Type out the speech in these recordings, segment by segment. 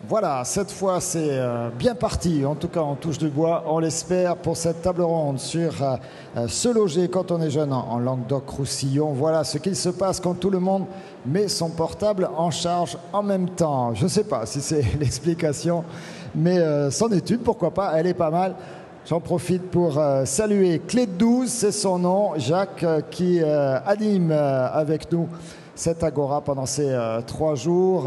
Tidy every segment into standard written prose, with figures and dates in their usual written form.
Voilà, cette fois c'est bien parti, en tout cas on touche du bois, on l'espère, pour cette table ronde sur se loger quand on est jeune en Languedoc-Roussillon. Voilà ce qu'il se passe quand tout le monde met son portable en charge en même temps. Je ne sais pas si c'est l'explication, mais c'en est une, pourquoi pas, elle est pas mal. J'en profite pour saluer Clé de 12, c'est son nom, Jacques, qui anime avec nous cette agora pendant ces 3 jours.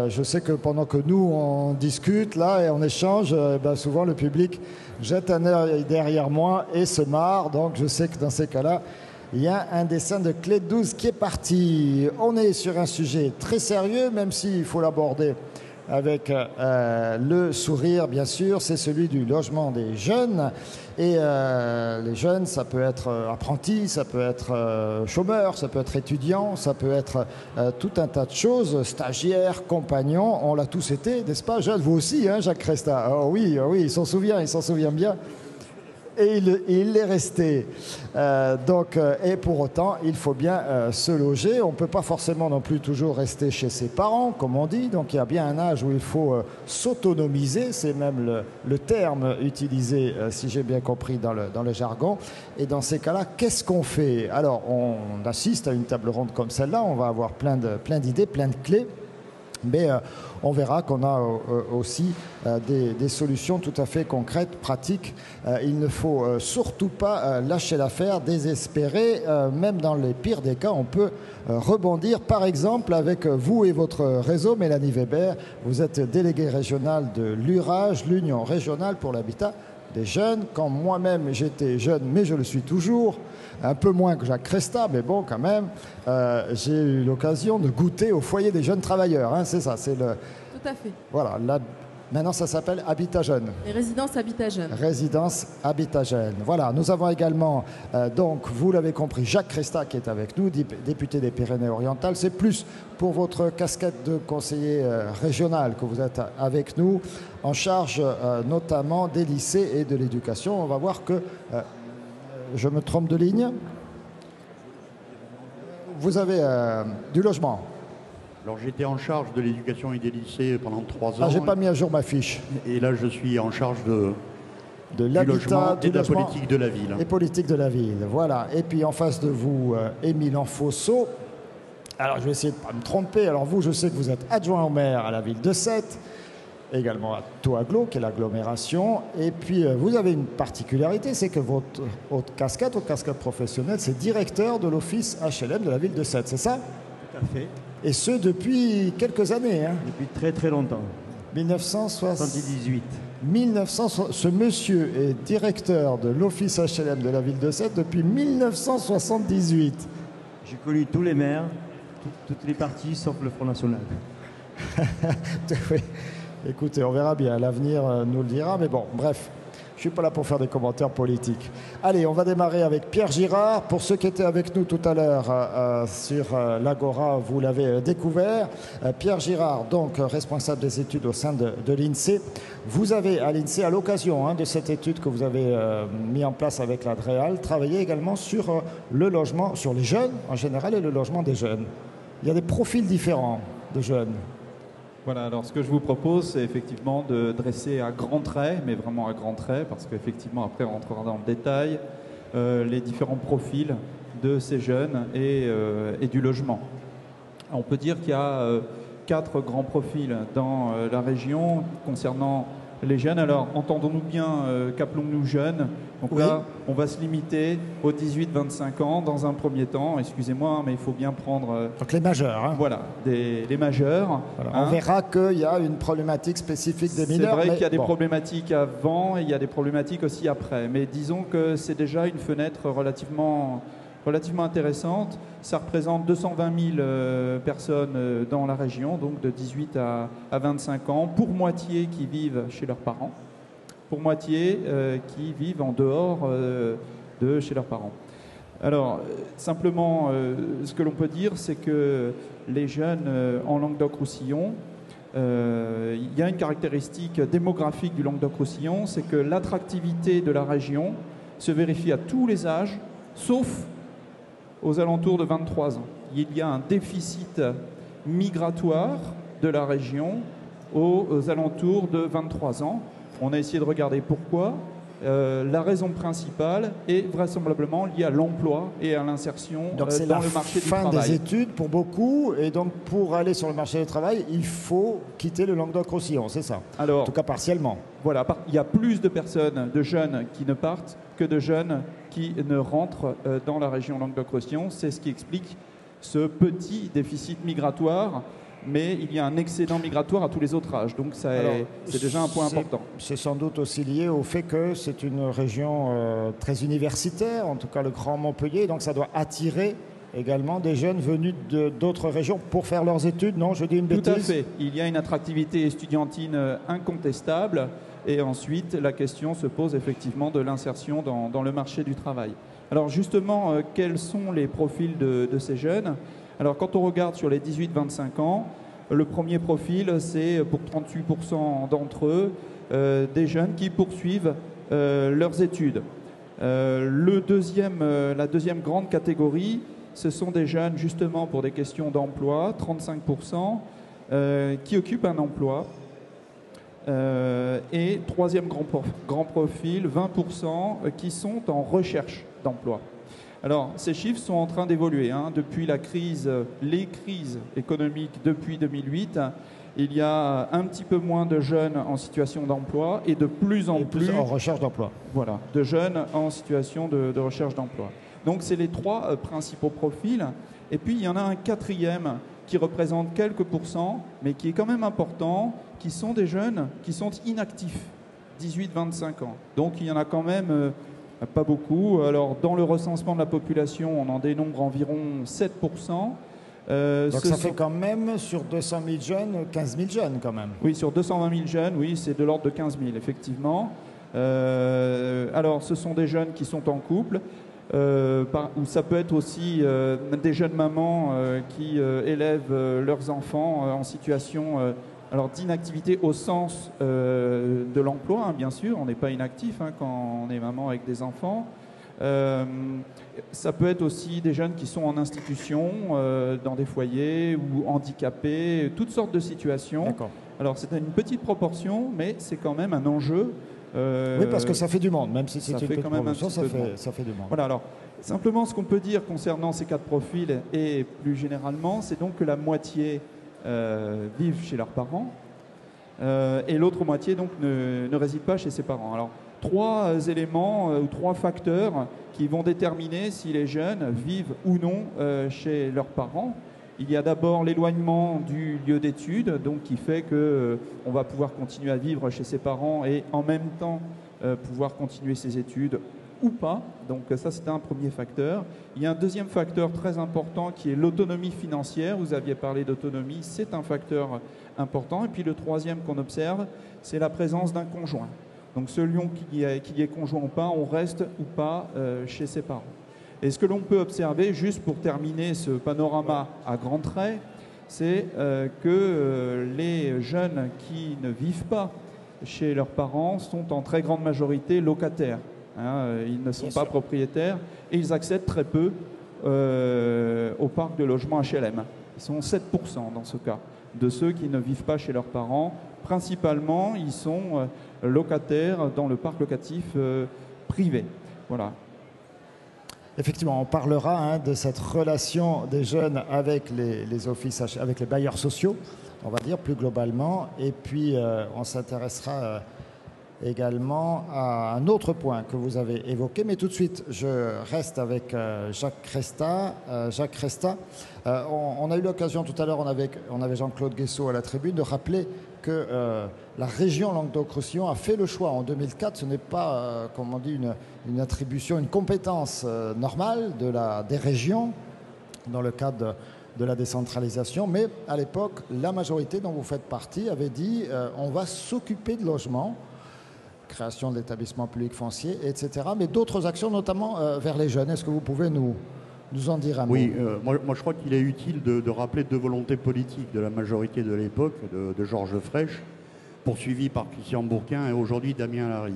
Je sais que pendant que nous on discute là et on échange, souvent le public jette un œil derrière moi et se marre. Donc je sais que dans ces cas-là, il y a un dessin de Clé de 12 qui est parti. On est sur un sujet très sérieux, même s'il faut l'aborder avec le sourire, bien sûr, c'est celui du logement des jeunes. Et les jeunes, ça peut être apprentis, ça peut être chômeurs, ça peut être étudiants, ça peut être tout un tas de choses, stagiaires, compagnons, on l'a tous été, n'est-ce pas, jeunes? Vous aussi, hein, Jacques Cresta? Oh oui, il s'en souvient bien. Et il est resté. Et pour autant, il faut bien se loger. On ne peut pas forcément non plus toujours rester chez ses parents, comme on dit. Donc il y a bien un âge où il faut s'autonomiser. C'est même le terme utilisé, si j'ai bien compris, dans le jargon. Et dans ces cas-là, qu'est-ce qu'on fait? Alors, on assiste à une table ronde comme celle-là. On va avoir plein d'idées, plein de clés. Mais on verra qu'on a aussi des solutions tout à fait concrètes, pratiques. Il ne faut surtout pas lâcher l'affaire, désespérer. Même dans les pires des cas, on peut rebondir. Par exemple, avec vous et votre réseau, Mélanie Weber, vous êtes déléguée régionale de l'URAGE, l'Union régionale pour l'habitat des jeunes. Quand moi-même j'étais jeune, mais je le suis toujours, un peu moins que Jacques Cresta, mais bon, quand même, j'ai eu l'occasion de goûter au foyer des jeunes travailleurs. Hein, c'est ça, c'est le... Tout à fait. Voilà, maintenant ça s'appelle Habitat Jeune. Les résidences Habitat Jeune. Résidence Habitat Jeune. Voilà, nous avons également, donc, vous l'avez compris, Jacques Cresta qui est avec nous, député des Pyrénées-Orientales. C'est plus pour votre casquette de conseiller régional que vous êtes avec nous, en charge notamment des lycées et de l'éducation. On va voir que... je me trompe de ligne. Vous avez du logement. Alors j'étais en charge de l'éducation et des lycées pendant 3 ans. Ah, j'ai pas mis à jour ma fiche. Et là je suis en charge de du logement et de la politique de la ville. Et politique de la ville, voilà. Et puis en face de vous, Émile Enfosso. Alors je vais essayer de ne pas me tromper. Alors vous, je sais que vous êtes adjoint au maire à la ville de Sète, également à Toaglo, qui est l'agglomération. Et puis, vous avez une particularité, c'est que votre casquette professionnelle, c'est directeur de l'office HLM de la ville de Sète, c'est ça? Tout à fait. Et ce, depuis quelques années. Hein. Depuis très très longtemps. 1978. Ce monsieur est directeur de l'office HLM de la ville de Sète depuis 1978. J'ai connu tous les maires, toutes les partis, sauf le Front National. Oui. Écoutez, on verra bien, l'avenir nous le dira, mais bon, bref, je ne suis pas là pour faire des commentaires politiques. Allez, on va démarrer avec Pierre Girard. Pour ceux qui étaient avec nous tout à l'heure sur l'Agora, vous l'avez découvert. Pierre Girard, donc responsable des études au sein de l'INSEE. Vous avez à l'INSEE, à l'occasion de cette étude que vous avez mis en place avec la DREAL, travaillé également sur le logement, sur les jeunes en général et le logement des jeunes. Il y a des profils différents de jeunes. Voilà, alors ce que je vous propose, c'est effectivement de dresser à grands traits, mais vraiment à grands traits, parce qu'effectivement, après, on rentrera dans le détail, les différents profils de ces jeunes et du logement. On peut dire qu'il y a 4 grands profils dans la région concernant les jeunes. Alors, entendons-nous bien, qu'appelons-nous jeunes? Donc oui. Là, on va se limiter aux 18-25 ans dans un premier temps. Excusez-moi, mais il faut bien prendre... Donc les majeurs. Hein. Voilà, les majeurs. Voilà. On verra qu'il y a une problématique spécifique des mineurs. C'est vrai qu'il y a des problématiques avant et il y a des problématiques aussi après. Mais disons que c'est déjà une fenêtre relativement intéressante. Ça représente 220 000 personnes dans la région, donc de 18 à 25 ans, pour moitié qui vivent chez leurs parents, pour moitié qui vivent en dehors de chez leurs parents. Alors, simplement, ce que l'on peut dire, c'est que les jeunes en Languedoc-Roussillon, il y a une caractéristique démographique du Languedoc-Roussillon, c'est que l'attractivité de la région se vérifie à tous les âges, sauf aux alentours de 23 ans. Il y a un déficit migratoire de la région aux alentours de 23 ans. On a essayé de regarder pourquoi. La raison principale est vraisemblablement liée à l'emploi et à l'insertion dans le marché du travail. C'est la fin des études pour beaucoup, et donc pour aller sur le marché du travail, il faut quitter le Languedoc-Roussillon, c'est ça? Alors, en tout cas partiellement. Voilà, il y a plus de personnes, de jeunes qui ne partent que de jeunes qui ne rentrent dans la région Languedoc-Roussillon. C'est ce qui explique ce petit déficit migratoire. Mais il y a un excédent migratoire à tous les autres âges. Donc c'est déjà un point important. C'est sans doute aussi lié au fait que c'est une région très universitaire, en tout cas le Grand Montpellier, donc ça doit attirer également des jeunes venus d'autres régions pour faire leurs études, non? Je dis une bêtise? Tout à fait. Il y a une attractivité estudiantine incontestable. Et ensuite, la question se pose effectivement de l'insertion dans le marché du travail. Alors justement, quels sont les profils de ces jeunes? Alors, quand on regarde sur les 18-25 ans, le premier profil, c'est pour 38% d'entre eux, des jeunes qui poursuivent leurs études. La deuxième grande catégorie, ce sont des jeunes, justement, pour des questions d'emploi, 35%, qui occupent un emploi. Et troisième grand profil, 20%, qui sont en recherche d'emploi. Alors, ces chiffres sont en train d'évoluer. Depuis les crises économiques depuis 2008, il y a un petit peu moins de jeunes en situation d'emploi et de plus en plus en recherche d'emploi. Voilà, de jeunes en situation de recherche d'emploi. Donc, c'est les trois principaux profils. Et puis, il y en a un quatrième qui représente quelques pourcents, mais qui est quand même important, qui sont des jeunes qui sont inactifs, 18-25 ans. Donc, il y en a quand même... pas beaucoup. Alors, dans le recensement de la population, on en dénombre environ 7%. Donc ça fait quand même, sur 200 000 jeunes, 15 000 jeunes quand même. Oui, sur 220 000 jeunes, oui, c'est de l'ordre de 15 000, effectivement. Alors, ce sont des jeunes qui sont en couple, ou ça peut être aussi des jeunes mamans qui élèvent leurs enfants en situation... Alors d'inactivité au sens de l'emploi, bien sûr, on n'est pas inactif quand on est maman avec des enfants. Ça peut être aussi des jeunes qui sont en institution, dans des foyers ou handicapés, toutes sortes de situations. Alors c'est une petite proportion, mais c'est quand même un enjeu. Oui, parce que ça fait du monde, même si c'est une petite proportion, ça fait du monde. Voilà, alors simplement ce qu'on peut dire concernant ces quatre profils et plus généralement, c'est donc que la moitié vivent chez leurs parents et l'autre moitié donc ne réside pas chez ses parents. Alors trois éléments ou trois facteurs qui vont déterminer si les jeunes vivent ou non chez leurs parents. Il y a d'abord l'éloignement du lieu d'études, donc qui fait que on va pouvoir continuer à vivre chez ses parents et en même temps pouvoir continuer ses études ou pas. Donc ça, c'est un premier facteur. Il y a un deuxième facteur très important qui est l'autonomie financière. Vous aviez parlé d'autonomie, c'est un facteur important. Et puis le troisième qu'on observe, c'est la présence d'un conjoint. Donc selon qu'il y ait conjoint ou pas, on reste ou pas chez ses parents. Et ce que l'on peut observer, juste pour terminer ce panorama à grands traits, c'est que les jeunes qui ne vivent pas chez leurs parents sont en très grande majorité locataires. Ils ne sont pas propriétaires et ils accèdent très peu au parc de logement HLM. Ils sont 7% dans ce cas, de ceux qui ne vivent pas chez leurs parents. Principalement, ils sont locataires dans le parc locatif privé. Voilà. Effectivement, on parlera de cette relation des jeunes avec les offices, avec les bailleurs sociaux, on va dire plus globalement. Et puis, on s'intéressera également à un autre point que vous avez évoqué. Mais tout de suite, je reste avec Jacques Cresta. Jacques Cresta, on a eu l'occasion tout à l'heure, on avait Jean-Claude Guessot à la tribune, de rappeler que la région Languedoc-Roussillon a fait le choix en 2004. Ce n'est pas, comme on dit, une attribution, une compétence normale des régions dans le cadre de la décentralisation. Mais à l'époque, la majorité dont vous faites partie avait dit on va s'occuper de logement, création de l'établissement public foncier, etc. Mais d'autres actions, notamment vers les jeunes. Est-ce que vous pouvez nous en dire un mot? Oui, moi je crois qu'il est utile de rappeler deux volontés politiques de la majorité de l'époque, de Georges Frêche, poursuivi par Christian Bourquin et aujourd'hui Damien Larry.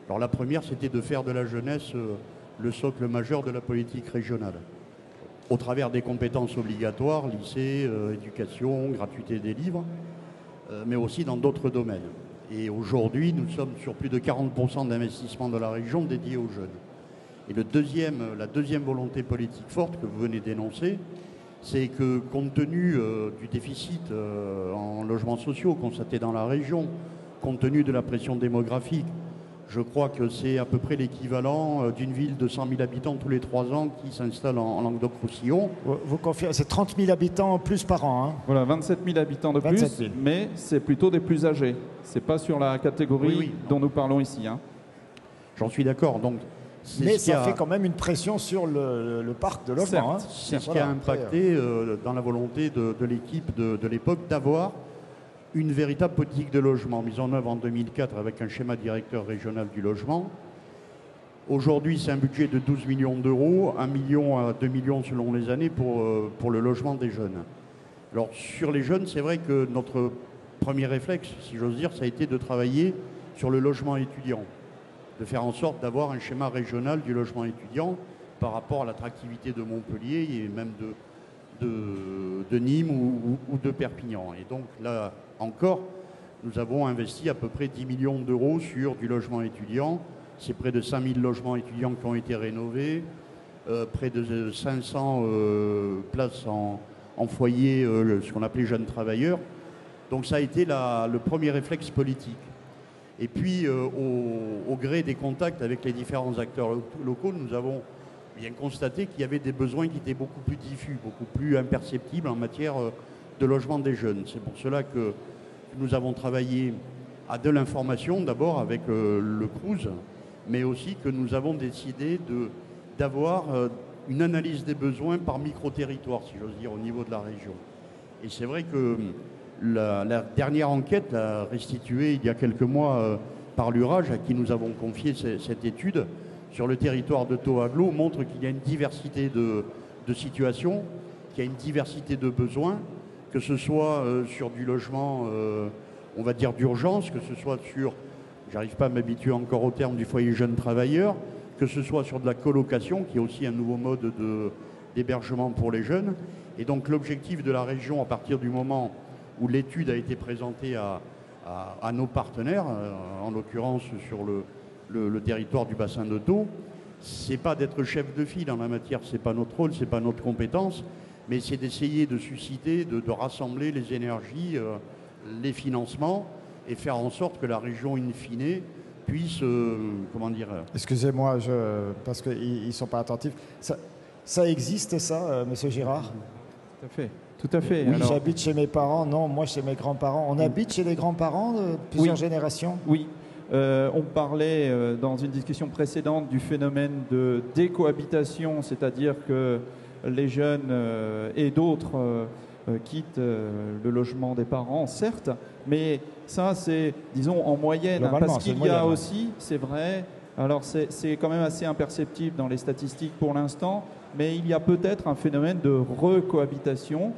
Alors la première, c'était de faire de la jeunesse le socle majeur de la politique régionale, au travers des compétences obligatoires, lycée, éducation, gratuité des livres, mais aussi dans d'autres domaines. Et aujourd'hui, nous sommes sur plus de 40% d'investissement de la région dédié aux jeunes. Et la deuxième volonté politique forte que vous venez d'énoncer, c'est que compte tenu du déficit en logements sociaux constaté dans la région, compte tenu de la pression démographique, je crois que c'est à peu près l'équivalent d'une ville de 100 000 habitants tous les 3 ans qui s'installe en Languedoc-Roussillon. Vous confirmez, c'est 30 000 habitants en plus par an. Hein. Voilà, 27 000 habitants de 27 plus, 000. mais c'est plutôt des plus âgés. C'est pas sur la catégorie Oui. dont nous parlons ici. Hein. J'en suis d'accord. Donc, Mais ça fait quand même une pression sur le parc de logement. Certes. C'est ce qui a impacté dans la volonté de l'équipe de l'époque d'avoir une véritable politique de logement mise en œuvre en 2004 avec un schéma directeur régional du logement. Aujourd'hui, c'est un budget de 12 millions d'euros, 1 million à 2 millions selon les années pour le logement des jeunes. Alors sur les jeunes, c'est vrai que notre premier réflexe, si j'ose dire, ça a été de travailler sur le logement étudiant, de faire en sorte d'avoir un schéma régional du logement étudiant par rapport à l'attractivité de Montpellier et même de Nîmes ou de Perpignan. Et donc là encore, nous avons investi à peu près 10 millions d'euros sur du logement étudiant. C'est près de 5 000 logements étudiants qui ont été rénovés, près de 500 places en foyer, ce qu'on appelait jeunes travailleurs. Donc ça a été le premier réflexe politique. Et puis, au gré des contacts avec les différents acteurs locaux, nous avons bien constaté qu'il y avait des besoins qui étaient beaucoup plus diffus, beaucoup plus imperceptibles en matière de logement des jeunes. C'est pour cela que nous avons travaillé à de l'information, d'abord avec le CROUS, mais aussi que nous avons décidé d'avoir une analyse des besoins par micro-territoire, si j'ose dire, au niveau de la région. Et c'est vrai que la dernière enquête restituée il y a quelques mois par l'URAGE, à qui nous avons confié cette étude sur le territoire de Toaglo, montre qu'il y a une diversité de situations, qu'il y a une diversité de besoins, que ce soit sur du logement, on va dire d'urgence, que ce soit sur, j'arrive pas à m'habituer encore au terme du foyer jeune travailleur, que ce soit sur de la colocation, qui est aussi un nouveau mode d'hébergement pour les jeunes. Et donc l'objectif de la région, à partir du moment où l'étude a été présentée à nos partenaires, en l'occurrence sur le territoire du bassin de Thau, c'est pas d'être chef de file en la matière, c'est pas notre rôle, c'est pas notre compétence, mais c'est d'essayer de susciter, de rassembler les énergies, les financements et faire en sorte que la région, in fine, puisse, comment dire... Excusez-moi, parce qu'ils ne sont pas attentifs. Ça existe, ça, Monsieur Girard? Tout à fait. Tout à fait. Oui, alors, j'habite chez mes parents. Non, moi chez mes grands-parents. On habite chez les grands-parents de plusieurs générations? Oui. On parlait dans une discussion précédente du phénomène de décohabitation, c'est-à-dire que les jeunes et d'autres quittent le logement des parents, certes, mais ça c'est, disons, en moyenne, hein, parce qu'il y a aussi, c'est vrai, alors c'est quand même assez imperceptible dans les statistiques pour l'instant, mais il y a peut-être un phénomène de recohabitation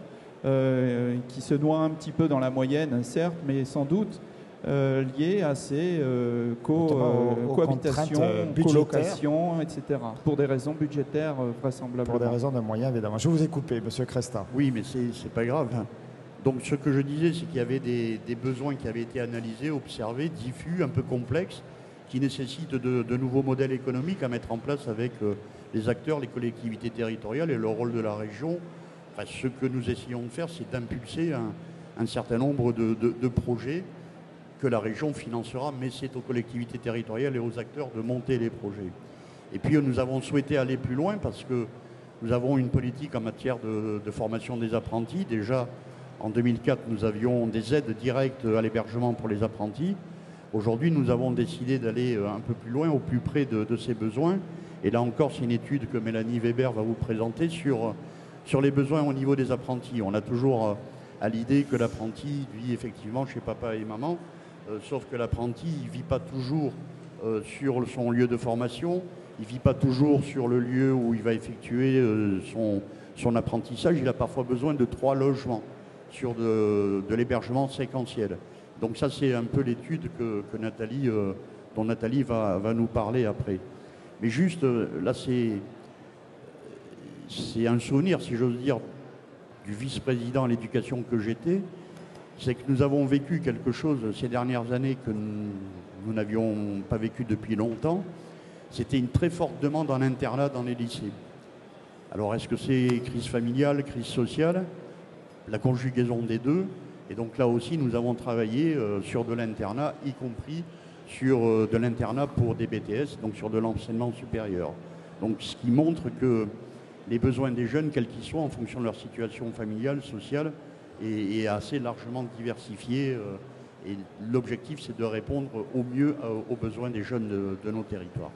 qui se noie un petit peu dans la moyenne, certes, mais sans doute lié à ces cohabitations, colocations, etc. Pour des raisons budgétaires vraisemblablement. Pour des raisons de moyens, évidemment. Je vous ai coupé, Monsieur Cresta. Oui, mais c'est pas grave. Donc ce que je disais, c'est qu'il y avait des besoins qui avaient été analysés, observés, diffus, un peu complexes, qui nécessitent de nouveaux modèles économiques à mettre en place avec les acteurs, les collectivités territoriales et le rôle de la région. Enfin, ce que nous essayons de faire, c'est d'impulser un certain nombre de projets que la région financera, mais c'est aux collectivités territoriales et aux acteurs de monter les projets. Et puis nous avons souhaité aller plus loin parce que nous avons une politique en matière de formation des apprentis. Déjà, en 2004, nous avions des aides directes à l'hébergement pour les apprentis. Aujourd'hui, nous avons décidé d'aller un peu plus loin, au plus près de ces besoins. Et là encore, c'est une étude que Mélanie Weber va vous présenter sur les besoins au niveau des apprentis. On a toujours à l'idée que l'apprenti vit effectivement chez papa et maman, sauf que l'apprenti ne vit pas toujours sur son lieu de formation, il ne vit pas toujours sur le lieu où il va effectuer son apprentissage. Il a parfois besoin de 3 logements sur de l'hébergement séquentiel. Donc ça, c'est un peu l'étude dont Nathalie va nous parler après. Mais juste, là, c'est un souvenir, si j'ose dire, du vice-président à l'éducation que j'étais. c'est que nous avons vécu quelque chose ces dernières années que nous n'avions pas vécu depuis longtemps. C'était une très forte demande en internat dans les lycées. Alors est-ce que c'est crise familiale, crise sociale, la conjugaison des deux? Et donc là aussi, nous avons travaillé sur de l'internat, y compris sur de l'internat pour des BTS, donc sur de l'enseignement supérieur. Donc ce qui montre que les besoins des jeunes, quels qu'ils soient, en fonction de leur situation familiale, sociale, est assez largement diversifié. Et l'objectif, c'est de répondre au mieux aux besoins des jeunes de nos territoires.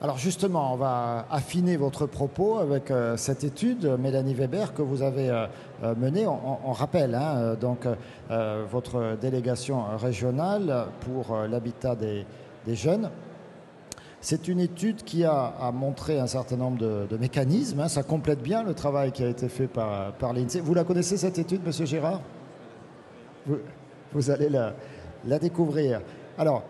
Alors justement, on va affiner votre propos avec cette étude, Mélanie Weber, que vous avez menée. On rappelle donc votre délégation régionale pour l'habitat des jeunes. C'est une étude qui a montré un certain nombre de mécanismes. Ça complète bien le travail qui a été fait par l'INSEE. Vous la connaissez, cette étude, Monsieur Girard? Vous allez la découvrir. Alors,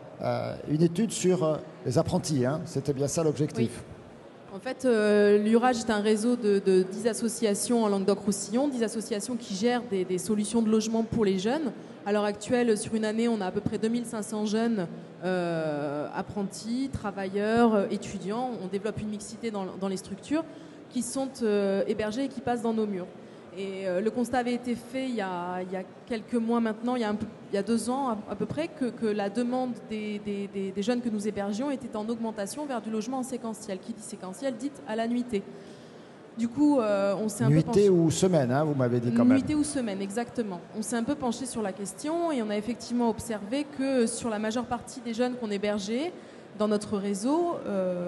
une étude sur les apprentis, c'était bien ça l'objectif. Oui. En fait, l'URAGE est un réseau de 10 associations en Languedoc-Roussillon, 10 associations qui gèrent des solutions de logement pour les jeunes. À l'heure actuelle, sur une année, on a à peu près 2500 jeunes apprentis, travailleurs, étudiants. On développe une mixité dans les structures qui sont hébergés et qui passent dans nos murs. Et le constat avait été fait il y a quelques mois maintenant, il y a 2 ans à peu près, que la demande des jeunes que nous hébergions était en augmentation vers du logement en séquentiel. Qui dit séquentiel dit à la nuitée. Du coup, on s'est un peu penché... Nuitée ou semaine, vous m'avez dit quand même. Nuitée ou semaine, exactement. On s'est un peu penché sur la question et on a effectivement observé que sur la majeure partie des jeunes qu'on hébergeait dans notre réseau,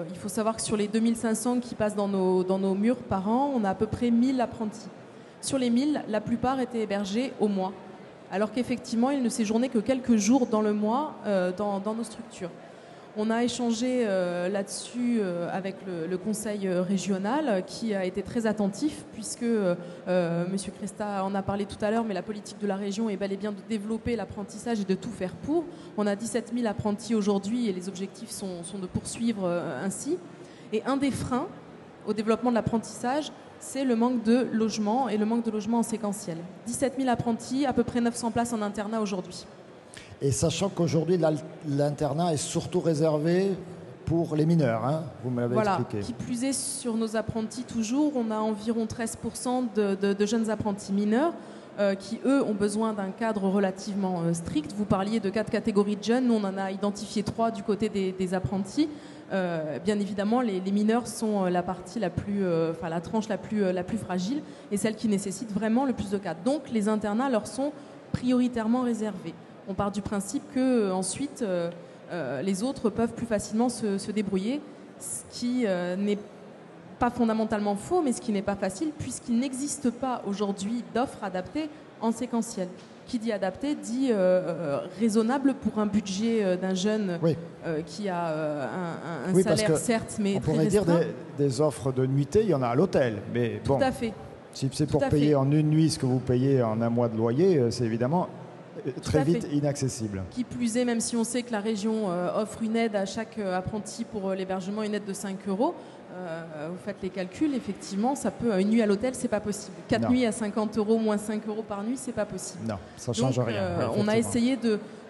il faut savoir que sur les 2500 qui passent dans nos murs par an, on a à peu près 1000 apprentis. Sur les 1000, la plupart étaient hébergés au mois, alors qu'effectivement, ils ne séjournaient que quelques jours dans le mois dans nos structures. On a échangé là-dessus avec le conseil régional qui a été très attentif puisque M. Cresta en a parlé tout à l'heure, mais la politique de la région est bel et bien de développer l'apprentissage et de tout faire pour. On a 17 000 apprentis aujourd'hui et les objectifs sont de poursuivre ainsi. Et un des freins au développement de l'apprentissage, c'est le manque de logement et le manque de logement en séquentiel. 17 000 apprentis, à peu près 900 places en internat aujourd'hui. Et sachant qu'aujourd'hui, l'internat est surtout réservé pour les mineurs, vous me l'avez expliqué. Qui plus est, sur nos apprentis toujours, on a environ 13% de jeunes apprentis mineurs qui, eux, ont besoin d'un cadre relativement strict. Vous parliez de 4 catégories de jeunes, nous on en a identifié 3 du côté des apprentis. Bien évidemment, les mineurs sont la partie la tranche la plus fragile et celle qui nécessite vraiment le plus de cadres. Donc les internats leur sont prioritairement réservés. On part du principe que ensuite les autres peuvent plus facilement se débrouiller, ce qui n'est pas fondamentalement faux, mais ce qui n'est pas facile puisqu'il n'existe pas aujourd'hui d'offres adaptées en séquentiel. Qui dit adapté dit raisonnable pour un budget d'un jeune qui a un salaire certes, mais très restreint. On pourrait dire des offres de nuitée, il y en a à l'hôtel, mais bon. Tout à fait. Si c'est pour payer en une nuit ce que vous payez en un mois de loyer, c'est évidemment très vite inaccessible. Qui plus est, même si on sait que la région offre une aide à chaque apprenti pour l'hébergement, une aide de 5 €, vous faites les calculs, effectivement, ça peut, une nuit à l'hôtel, c'est pas possible. 4 nuits à 50 € moins 5 € par nuit, c'est pas possible. Non, ça change rien. On a essayé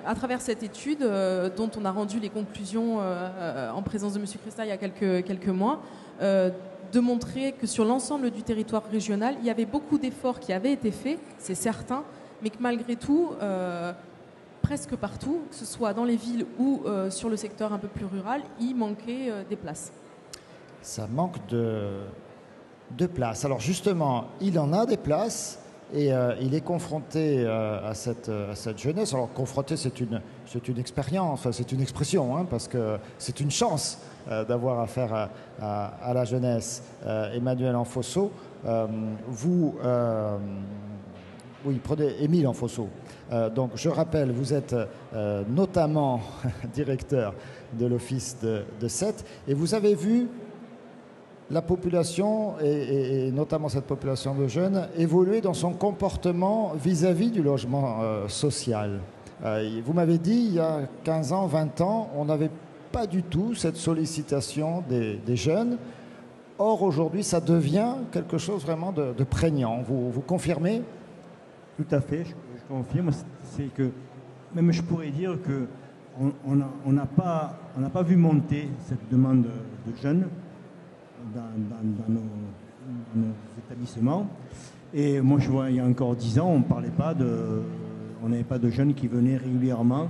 à travers cette étude, dont on a rendu les conclusions en présence de M. Cresta il y a quelques mois, de montrer que sur l'ensemble du territoire régional, il y avait beaucoup d'efforts qui avaient été faits, c'est certain, mais que malgré tout, presque partout, que ce soit dans les villes ou sur le secteur un peu plus rural, il manquait des places. Ça manque de places. Alors justement, il en a des places et il est confronté à cette jeunesse. Alors confronté, c'est une expérience, enfin, c'est une expression, parce que c'est une chance d'avoir affaire à la jeunesse. Emmanuel Enfosso, oui, prenez Émile Enfosso. Donc je rappelle, vous êtes notamment directeur de l'office de Sète et vous avez vu la population, et notamment cette population de jeunes, évoluer dans son comportement vis-à-vis du logement social. Vous m'avez dit, il y a 15 ans, 20 ans, on n'avait pas du tout cette sollicitation des jeunes. Or, aujourd'hui, ça devient quelque chose vraiment de prégnant. Vous confirmez ? Tout à fait. Je je confirme, c'est que même je pourrais dire que on n'a pas vu monter cette demande de jeunes dans nos établissements. Et moi, je vois, il y a encore 10 ans, on n'avait pas de jeunes qui venaient régulièrement,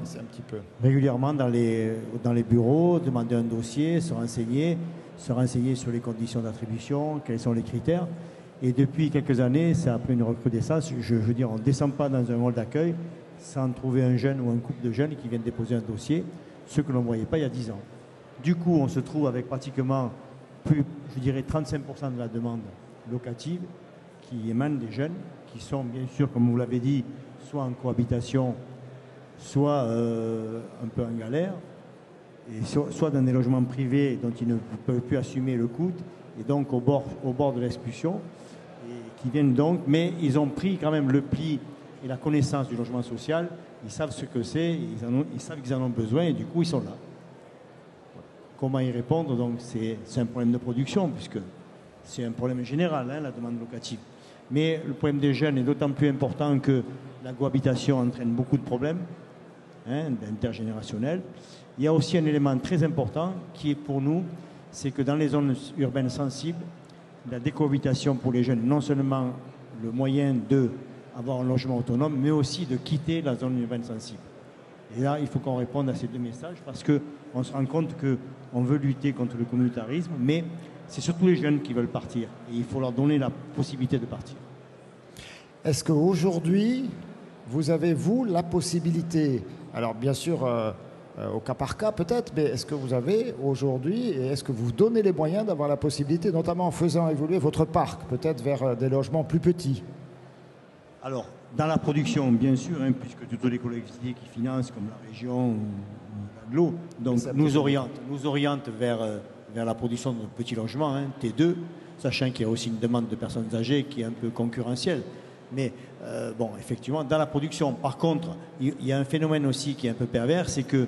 dans les bureaux, demander un dossier, se renseigner sur les conditions d'attribution, quels sont les critères. Et depuis quelques années, c'est après une recrudescence. Je veux dire, on ne descend pas dans un hall d'accueil sans trouver un jeune ou un couple de jeunes qui viennent déposer un dossier, ce que l'on ne voyait pas il y a 10 ans. Du coup, on se trouve avec pratiquement plus, je dirais, 35% de la demande locative qui émane des jeunes, qui sont bien sûr, comme vous l'avez dit, soit en cohabitation, soit un peu en galère, et soit dans des logements privés dont ils ne peuvent plus assumer le coût, et donc au bord de l'expulsion, et qui viennent donc, mais ils ont pris quand même le pli et la connaissance du logement social, ils savent ce que c'est, ils savent qu'ils en ont besoin, et du coup ils sont là. Comment y répondre? Donc c'est un problème de production, puisque c'est un problème général, hein, la demande locative. Mais le problème des jeunes est d'autant plus important que la cohabitation entraîne beaucoup de problèmes, hein, intergénérationnels. Il y a aussi un élément très important qui est pour nous, c'est que dans les zones urbaines sensibles, la décohabitation pour les jeunes, non seulement le moyen d'avoir un logement autonome, mais aussi de quitter la zone urbaine sensible. Et là, il faut qu'on réponde à ces deux messages parce qu'on se rend compte qu'on veut lutter contre le communautarisme, mais c'est surtout les jeunes qui veulent partir. Et il faut leur donner la possibilité de partir. Est-ce qu'aujourd'hui, vous avez, vous, la possibilité, alors bien sûr au cas par cas peut-être, mais est-ce que vous avez aujourd'hui, et est-ce que vous donnez les moyens d'avoir la possibilité, notamment en faisant évoluer votre parc, peut-être vers des logements plus petits? Alors, dans la production, bien sûr, hein, puisque toutes les collectivités qui financent, comme la région ou l'AGLO, donc nous orientent vers la production de petits logements, hein, T2, sachant qu'il y a aussi une demande de personnes âgées qui est un peu concurrentielle. Mais bon, effectivement, dans la production, par contre, il y a un phénomène aussi qui est un peu pervers, c'est que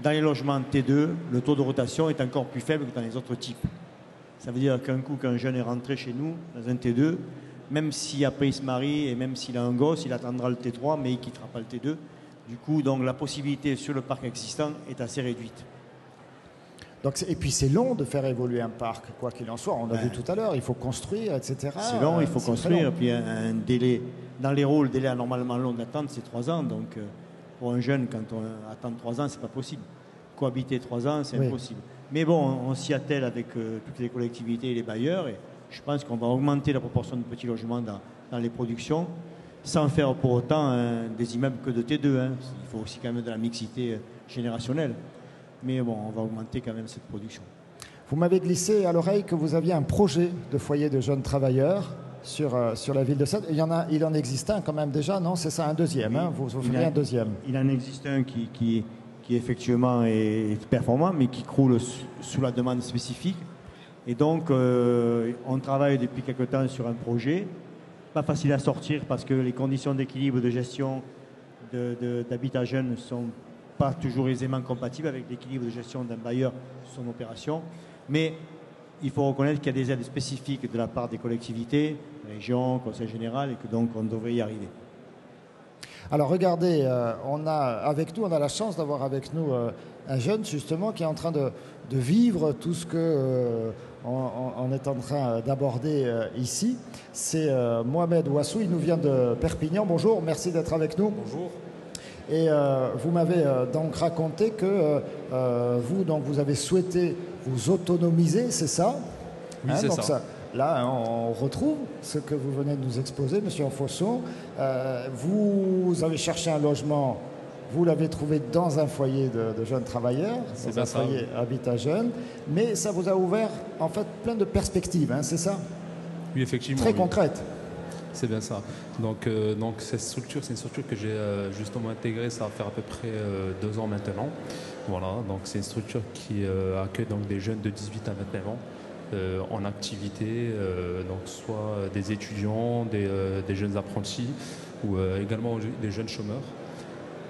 dans les logements T2, le taux de rotation est encore plus faible que dans les autres types. Ça veut dire qu'un coup, qu'un jeune est rentré chez nous, dans un T2, même si après il se marie et même s'il a un gosse, il attendra le T3, mais il ne quittera pas le T2. Du coup, donc, la possibilité sur le parc existant est assez réduite. Donc, et puis c'est long de faire évoluer un parc, quoi qu'il en soit. On a vu tout à l'heure, il faut construire, etc. C'est long, il faut construire. Et puis un délai, dans les rôles, le délai anormalement long d'attente, c'est 3 ans. Donc pour un jeune, quand on attend 3 ans, c'est pas possible. Cohabiter 3 ans, c'est impossible. Mais bon, on s'y attelle avec toutes les collectivités et les bailleurs. Et je pense qu'on va augmenter la proportion de petits logements dans les productions, sans faire pour autant des immeubles que de T2. Hein. Il faut aussi quand même de la mixité générationnelle. Mais bon, on va augmenter quand même cette production. Vous m'avez glissé à l'oreille que vous aviez un projet de foyer de jeunes travailleurs sur la ville de Sète. Il en existe un quand même déjà, non? C'est ça, un deuxième, hein? Vous ferez un deuxième. Il en existe un qui effectivement est performant, mais qui croule sous la demande spécifique. Et donc, on travaille depuis quelque temps sur un projet. Pas facile à sortir parce que les conditions d'équilibre de gestion d'habitat jeune sont pas toujours aisément compatible avec l'équilibre de gestion d'un bailleur sur son opération. Mais il faut reconnaître qu'il y a des aides spécifiques de la part des collectivités, régions, conseil général, et que donc on devrait y arriver. Alors regardez, on a la chance d'avoir avec nous un jeune justement qui est en train de vivre tout ce que on est en train d'aborder ici. C'est Mohamed Ouassou, il nous vient de Perpignan. Bonjour, merci d'être avec nous. Bonjour. Et vous m'avez donc raconté que vous avez souhaité vous autonomiser, c'est ça? Oui, c'est donc ça. Là, on retrouve ce que vous venez de nous exposer, Monsieur Enfossson. Vous avez cherché un logement, vous l'avez trouvé dans un foyer de jeunes travailleurs, dans un foyer Habitat Jeune, mais ça vous a ouvert en fait plein de perspectives, hein, c'est ça? Oui, effectivement. Très concrètes. C'est bien ça. Donc cette structure, c'est une structure que j'ai justement intégrée, ça va faire à peu près 2 ans maintenant. Voilà, donc c'est une structure qui accueille donc des jeunes de 18 à 29 ans en activité, donc soit des étudiants, des jeunes apprentis ou également des jeunes chômeurs.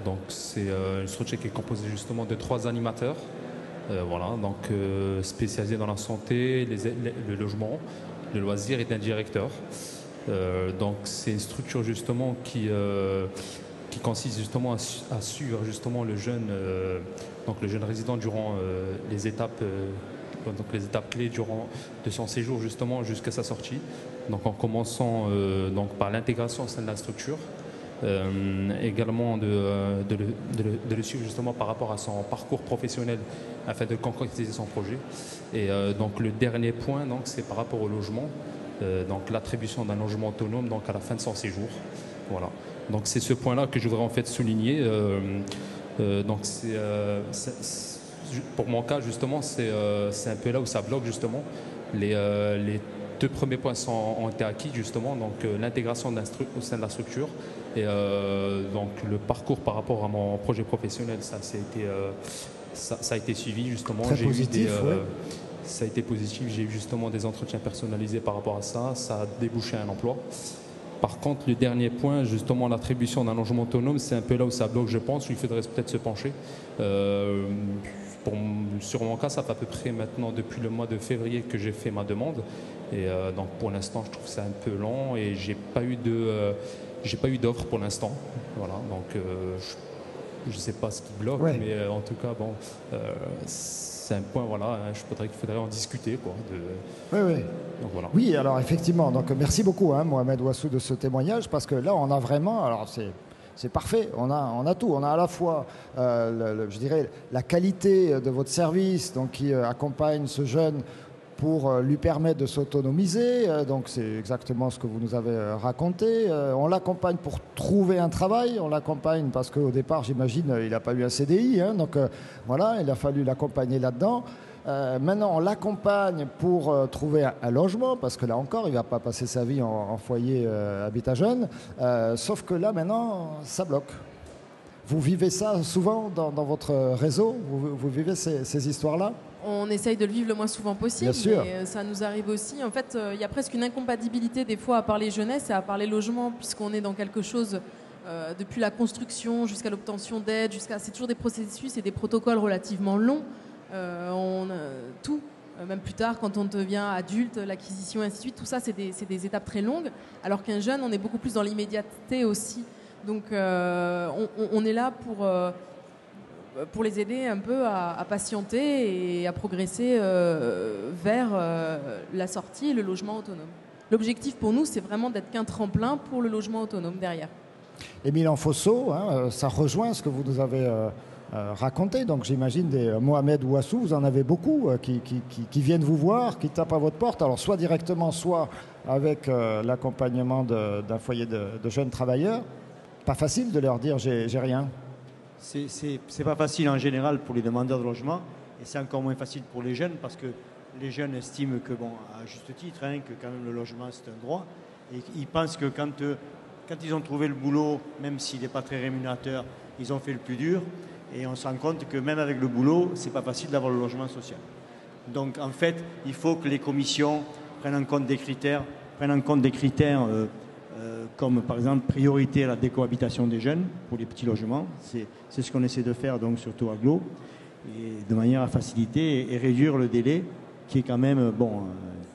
Donc c'est une structure qui est composée justement de 3 animateurs, voilà, donc spécialisés dans la santé, le logement, le loisir et d'un directeur. Donc c'est une structure justement qui qui consiste justement à suivre justement le jeune résident durant les étapes clés de son séjour justement jusqu'à sa sortie. Donc en commençant par l'intégration au sein de la structure, également de le suivre justement par rapport à son parcours professionnel afin de concrétiser son projet. Et donc le dernier point c'est par rapport au logement, donc l'attribution d'un logement autonome donc à la fin de son séjour. Voilà. Donc c'est ce point-là que je voudrais en fait souligner. Donc pour mon cas justement c'est un peu là où ça bloque justement. Les 2 premiers points ont été acquis justement, donc l'intégration au sein de la structure et donc le parcours par rapport à mon projet professionnel, ça a été suivi justement. Très positif, ça a été positif, j'ai eu justement des entretiens personnalisés par rapport à ça, ça a débouché un emploi. Par contre, le dernier point, justement, l'attribution d'un logement autonome, c'est un peu là où ça bloque, je pense, où il faudrait peut-être se pencher. Sur mon cas, ça fait à peu près maintenant depuis le mois de février que j'ai fait ma demande. Et donc pour l'instant, je trouve ça un peu lent et j'ai pas eu d'offre pour l'instant. Voilà, donc je sais pas ce qui bloque, mais en tout cas, bon, c'est un point, voilà, qu'il faudrait en discuter, quoi. Oui. Donc, voilà. Oui, alors effectivement, donc merci beaucoup, Mohamed Ouassou, de ce témoignage, parce que là, on a vraiment, alors c'est parfait, on a tout, on a à la fois, je dirais, la qualité de votre service, donc qui accompagne ce jeune pour lui permettre de s'autonomiser, donc c'est exactement ce que vous nous avez raconté. On l'accompagne pour trouver un travail, on l'accompagne parce qu'au départ, j'imagine, il n'a pas eu un CDI, donc voilà, il a fallu l'accompagner là-dedans. Maintenant, on l'accompagne pour trouver un logement, parce que là encore, il ne va pas passer sa vie en foyer habitat jeune, sauf que là, maintenant, ça bloque. Vous vivez ça souvent dans votre réseau? Vous vivez ces histoires-là? On essaye de le vivre le moins souvent possible, mais ça nous arrive aussi. En fait, il y a presque une incompatibilité des fois à parler jeunesse et à parler logement, puisqu'on est dans quelque chose depuis la construction jusqu'à l'obtention d'aide, c'est toujours des processus et des protocoles relativement longs. Tout, même plus tard, quand on devient adulte, l'acquisition, ainsi de suite, tout ça, c'est des étapes très longues, alors qu'un jeune, on est beaucoup plus dans l'immédiateté aussi. Donc, on est là pour les aider un peu à patienter et à progresser vers la sortie et le logement autonome. L'objectif pour nous, c'est vraiment d'être qu'un tremplin pour le logement autonome derrière. Émile Enfosso, ça rejoint ce que vous nous avez raconté. Donc j'imagine des Mohamed Ouassou, vous en avez beaucoup qui viennent vous voir, qui tapent à votre porte, alors soit directement, soit avec l'accompagnement d'un foyer de jeunes travailleurs. Pas facile de leur dire j'ai rien. C'est pas facile en général pour les demandeurs de logement, et c'est encore moins facile pour les jeunes, parce que les jeunes estiment que, bon, à juste titre, que quand même le logement c'est un droit, et ils pensent que quand ils ont trouvé le boulot, même s'il n'est pas très rémunérateur, ils ont fait le plus dur, et on se rend compte que même avec le boulot, c'est pas facile d'avoir le logement social. Donc en fait, il faut que les commissions prennent en compte des critères comme par exemple priorité à la décohabitation des jeunes pour les petits logements. C'est ce qu'on essaie de faire donc surtout à Glo, et de manière à faciliter et réduire le délai qui est quand même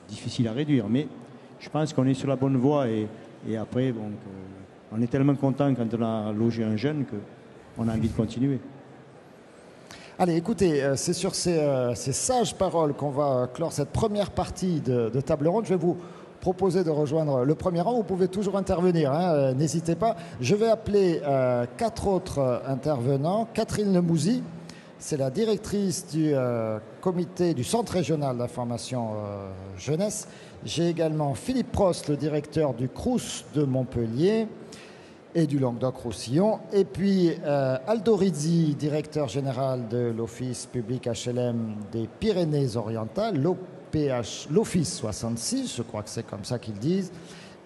difficile à réduire. Mais je pense qu'on est sur la bonne voie, et après on est tellement content quand on a logé un jeune qu'on a envie de continuer. Allez, écoutez, c'est sur ces sages paroles qu'on va clore cette première partie de table ronde. Je vais vous proposer de rejoindre le premier rang. Vous pouvez toujours intervenir, n'hésitez pas. Je vais appeler 4 autres intervenants. Catherine Lemouzy, c'est la directrice du comité du Centre régional d'information jeunesse. J'ai également Philippe Prost, le directeur du Crous de Montpellier et du Languedoc-Roussillon. Et puis Aldo Rizzi, directeur général de l'Office public HLM des Pyrénées-Orientales, l'Office 66, je crois que c'est comme ça qu'ils disent.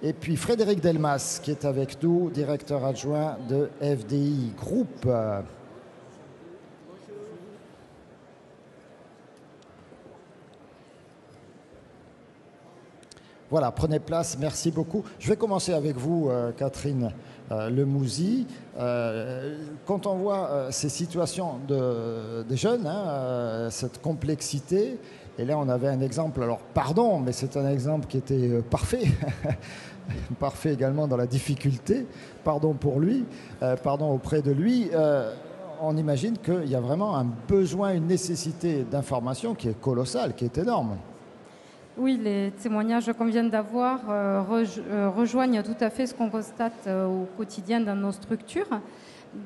Et puis Frédéric Delmas, qui est avec nous, directeur adjoint de FDI Group. Voilà, prenez place, merci beaucoup. Je vais commencer avec vous, Catherine le Mouzy. Quand on voit ces situations des jeunes, cette complexité, et là on avait un exemple, alors pardon, mais c'est un exemple qui était parfait, parfait également dans la difficulté, pardon pour lui, pardon auprès de lui. On imagine qu'il y a vraiment un besoin, une nécessité d'information qui est colossale, qui est énorme. Oui, les témoignages qu'on vient d'avoir rejoignent tout à fait ce qu'on constate au quotidien dans nos structures.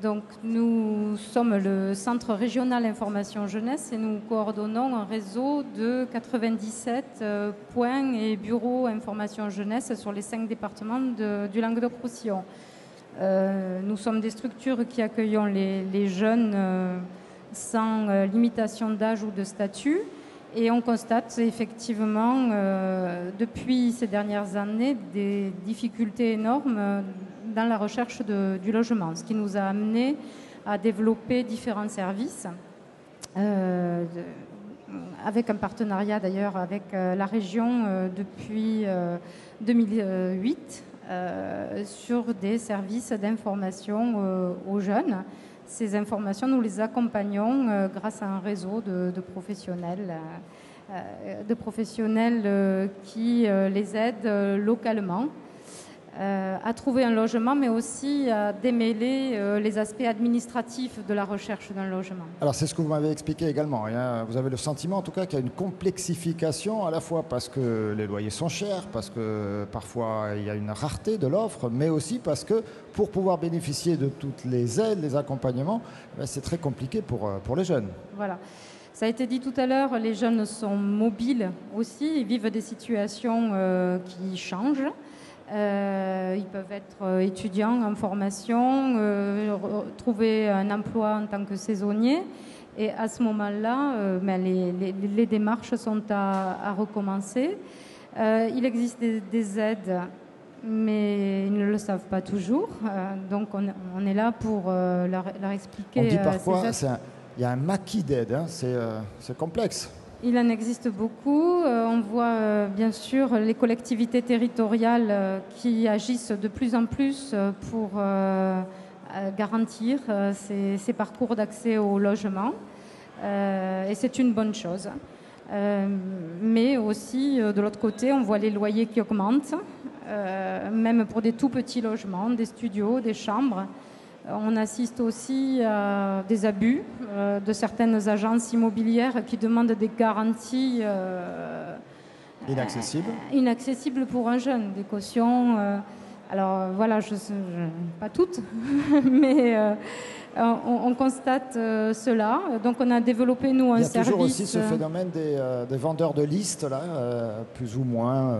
Donc, nous sommes le Centre régional information jeunesse et nous coordonnons un réseau de 97 points et bureaux information jeunesse sur les 5 départements du Languedoc-Roussillon. Nous sommes des structures qui accueillons les jeunes sans limitation d'âge ou de statut. Et on constate effectivement, depuis ces dernières années, des difficultés énormes dans la recherche du logement, ce qui nous a amené à développer différents services, avec un partenariat d'ailleurs avec la région depuis 2008, sur des services d'information aux jeunes. Ces informations, nous les accompagnons grâce à un réseau de professionnels qui les aident localement à trouver un logement, mais aussi à démêler les aspects administratifs de la recherche d'un logement. Alors c'est ce que vous m'avez expliqué également. Vous avez le sentiment en tout cas qu'il y a une complexification à la fois parce que les loyers sont chers, parce que parfois il y a une rareté de l'offre, mais aussi parce que pour pouvoir bénéficier de toutes les aides, les accompagnements, c'est très compliqué pour les jeunes. Voilà. Ça a été dit tout à l'heure, les jeunes sont mobiles aussi, ils vivent des situations qui changent. Ils peuvent être étudiants en formation, trouver un emploi en tant que saisonnier. Et à ce moment-là, les démarches sont à recommencer. Il existe des aides, mais ils ne le savent pas toujours. Donc on est là pour leur expliquer. On dit parfois, il y a un maquis d'aide, c'est complexe. Il en existe beaucoup. On voit bien sûr les collectivités territoriales qui agissent de plus en plus pour garantir ces parcours d'accès au logement. Et c'est une bonne chose. Mais aussi, de l'autre côté, on voit les loyers qui augmentent, même pour des tout petits logements, des studios, des chambres. On assiste aussi à des abus de certaines agences immobilières qui demandent des garanties inaccessibles pour un jeune, des cautions. Alors voilà, pas toutes, mais on constate cela. Donc on a développé, nous, un service... Il y a toujours aussi ce phénomène des vendeurs de listes, là, plus ou moins...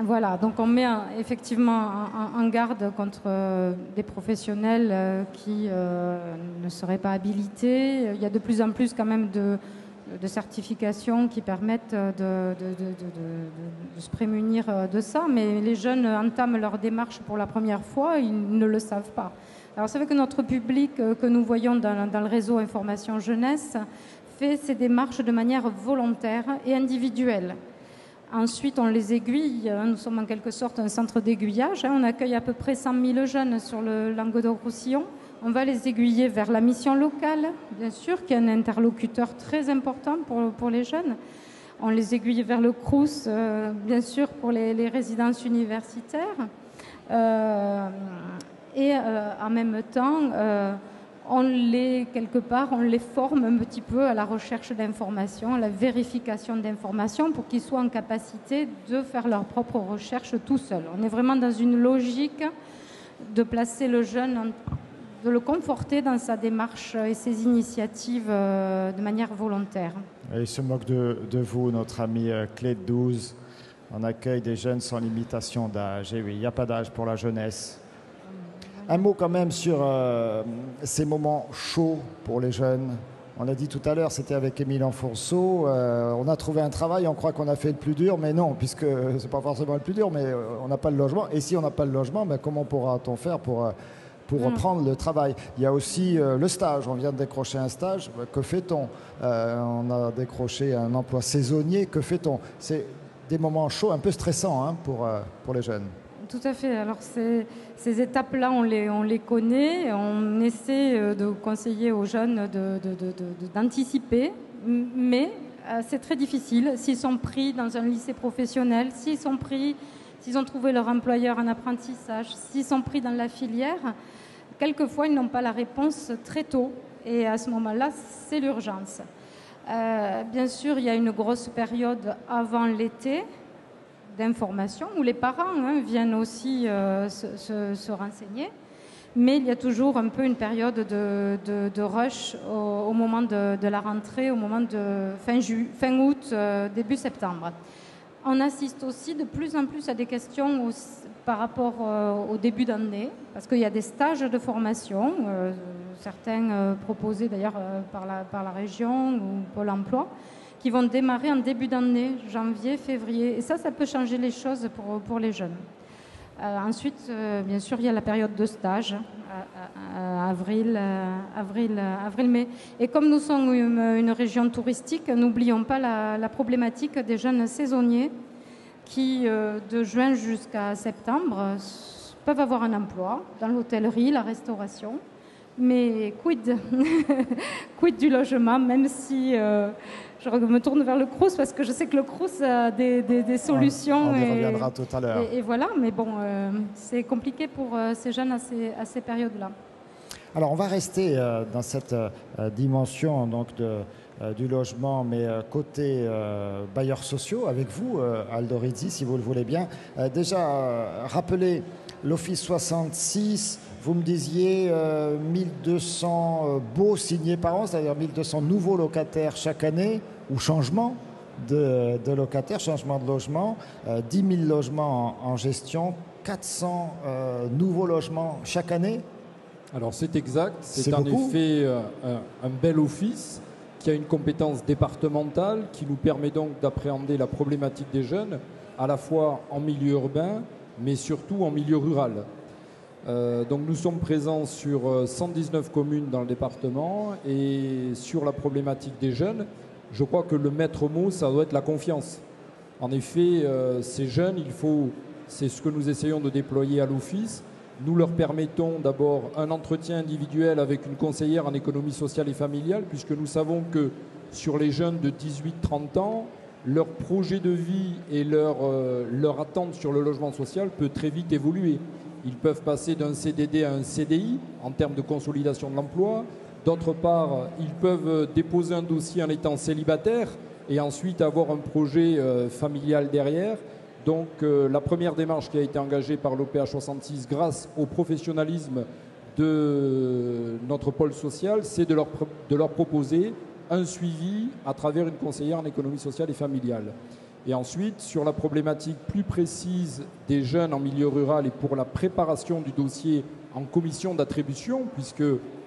Voilà, donc on met effectivement en garde contre des professionnels qui ne seraient pas habilités. Il y a de plus en plus quand même de certifications qui permettent de se prémunir de ça, mais les jeunes entament leur démarche pour la première fois, ils ne le savent pas. Alors c'est vrai que notre public que nous voyons dans le réseau Information Jeunesse fait ces démarches de manière volontaire et individuelle. Ensuite, on les aiguille. Nous sommes en quelque sorte un centre d'aiguillage. On accueille à peu près 100 000 jeunes sur le Languedoc-Roussillon. On va les aiguiller vers la mission locale, bien sûr, qui est un interlocuteur très important pour les jeunes. On les aiguille vers le Crous, bien sûr, pour les résidences universitaires. Et en même temps... on les forme un petit peu à la recherche d'informations, à la vérification d'informations pour qu'ils soient en capacité de faire leur propre recherche tout seuls. On est vraiment dans une logique de placer le jeune, de le conforter dans sa démarche et ses initiatives de manière volontaire. Et il se moque de vous, notre ami Clé de 12. On accueille des jeunes sans limitation d'âge. Et oui, il n'y a pas d'âge pour la jeunesse. Un mot quand même sur ces moments chauds pour les jeunes. On a dit tout à l'heure, c'était avec Émile Enfonso, on a trouvé un travail, on croit qu'on a fait le plus dur, mais non, puisque c'est pas forcément le plus dur, mais on n'a pas le logement. Et si on n'a pas le logement, comment pourra-t-on faire pour reprendre le travail? Il y a aussi le stage, on vient de décrocher un stage, que fait-on? On a décroché un emploi saisonnier, que fait-on? C'est des moments chauds, un peu stressants pour les jeunes. Tout à fait. Alors ces étapes-là, on les connaît. On essaie de conseiller aux jeunes d'anticiper, mais c'est très difficile. S'ils sont pris dans un lycée professionnel, s'ils ont trouvé leur employeur en apprentissage, s'ils sont pris dans la filière, quelquefois ils n'ont pas la réponse très tôt. Et à ce moment-là, c'est l'urgence. Bien sûr, il y a une grosse période avant l'été d'information où les parents viennent aussi se renseigner. Mais il y a toujours un peu une période de rush au moment de la rentrée, au moment de fin août, début septembre. On assiste aussi de plus en plus à des questions par rapport au début d'année, parce qu'il y a des stages de formation, certains proposés d'ailleurs par la région ou Pôle emploi, qui vont démarrer en début d'année, janvier, février. Et ça peut changer les choses pour les jeunes. Ensuite, bien sûr, il y a la période de stage, avril-mai. Et comme nous sommes une région touristique, n'oublions pas la problématique des jeunes saisonniers qui, de juin jusqu'à septembre, peuvent avoir un emploi dans l'hôtellerie, la restauration. Mais quid du logement, même si je me tourne vers le Crous parce que je sais que le Crous a des solutions. On y reviendra tout à l'heure. Et voilà, mais bon, c'est compliqué pour ces jeunes à ces périodes-là. Alors on va rester dans cette dimension donc du logement, mais côté bailleurs sociaux avec vous, Aldo Rizzi, si vous le voulez bien. Déjà, rappelez l'Office 66. Vous me disiez 1200 baux signés par an, c'est-à-dire 1200 nouveaux locataires chaque année, ou changement de locataires, changement de logement, 10 000 logements en gestion, 400 nouveaux logements chaque année. Alors c'est exact, c'est en effet un bel office qui a une compétence départementale qui nous permet donc d'appréhender la problématique des jeunes, à la fois en milieu urbain, mais surtout en milieu rural. Donc nous sommes présents sur 119 communes dans le département et sur la problématique des jeunes, je crois que le maître mot, ça doit être la confiance. En effet, ces jeunes, c'est ce que nous essayons de déployer à l'office. Nous leur permettons d'abord un entretien individuel avec une conseillère en économie sociale et familiale, puisque nous savons que sur les jeunes de 18-30 ans, leur projet de vie et leur attente sur le logement social peut très vite évoluer. Ils peuvent passer d'un CDD à un CDI en termes de consolidation de l'emploi. D'autre part, ils peuvent déposer un dossier en étant célibataires et ensuite avoir un projet familial derrière. Donc la première démarche qui a été engagée par l'OPH 66 grâce au professionnalisme de notre pôle social, c'est de leur proposer un suivi à travers une conseillère en économie sociale et familiale. Et ensuite, sur la problématique plus précise des jeunes en milieu rural et pour la préparation du dossier en commission d'attribution, puisque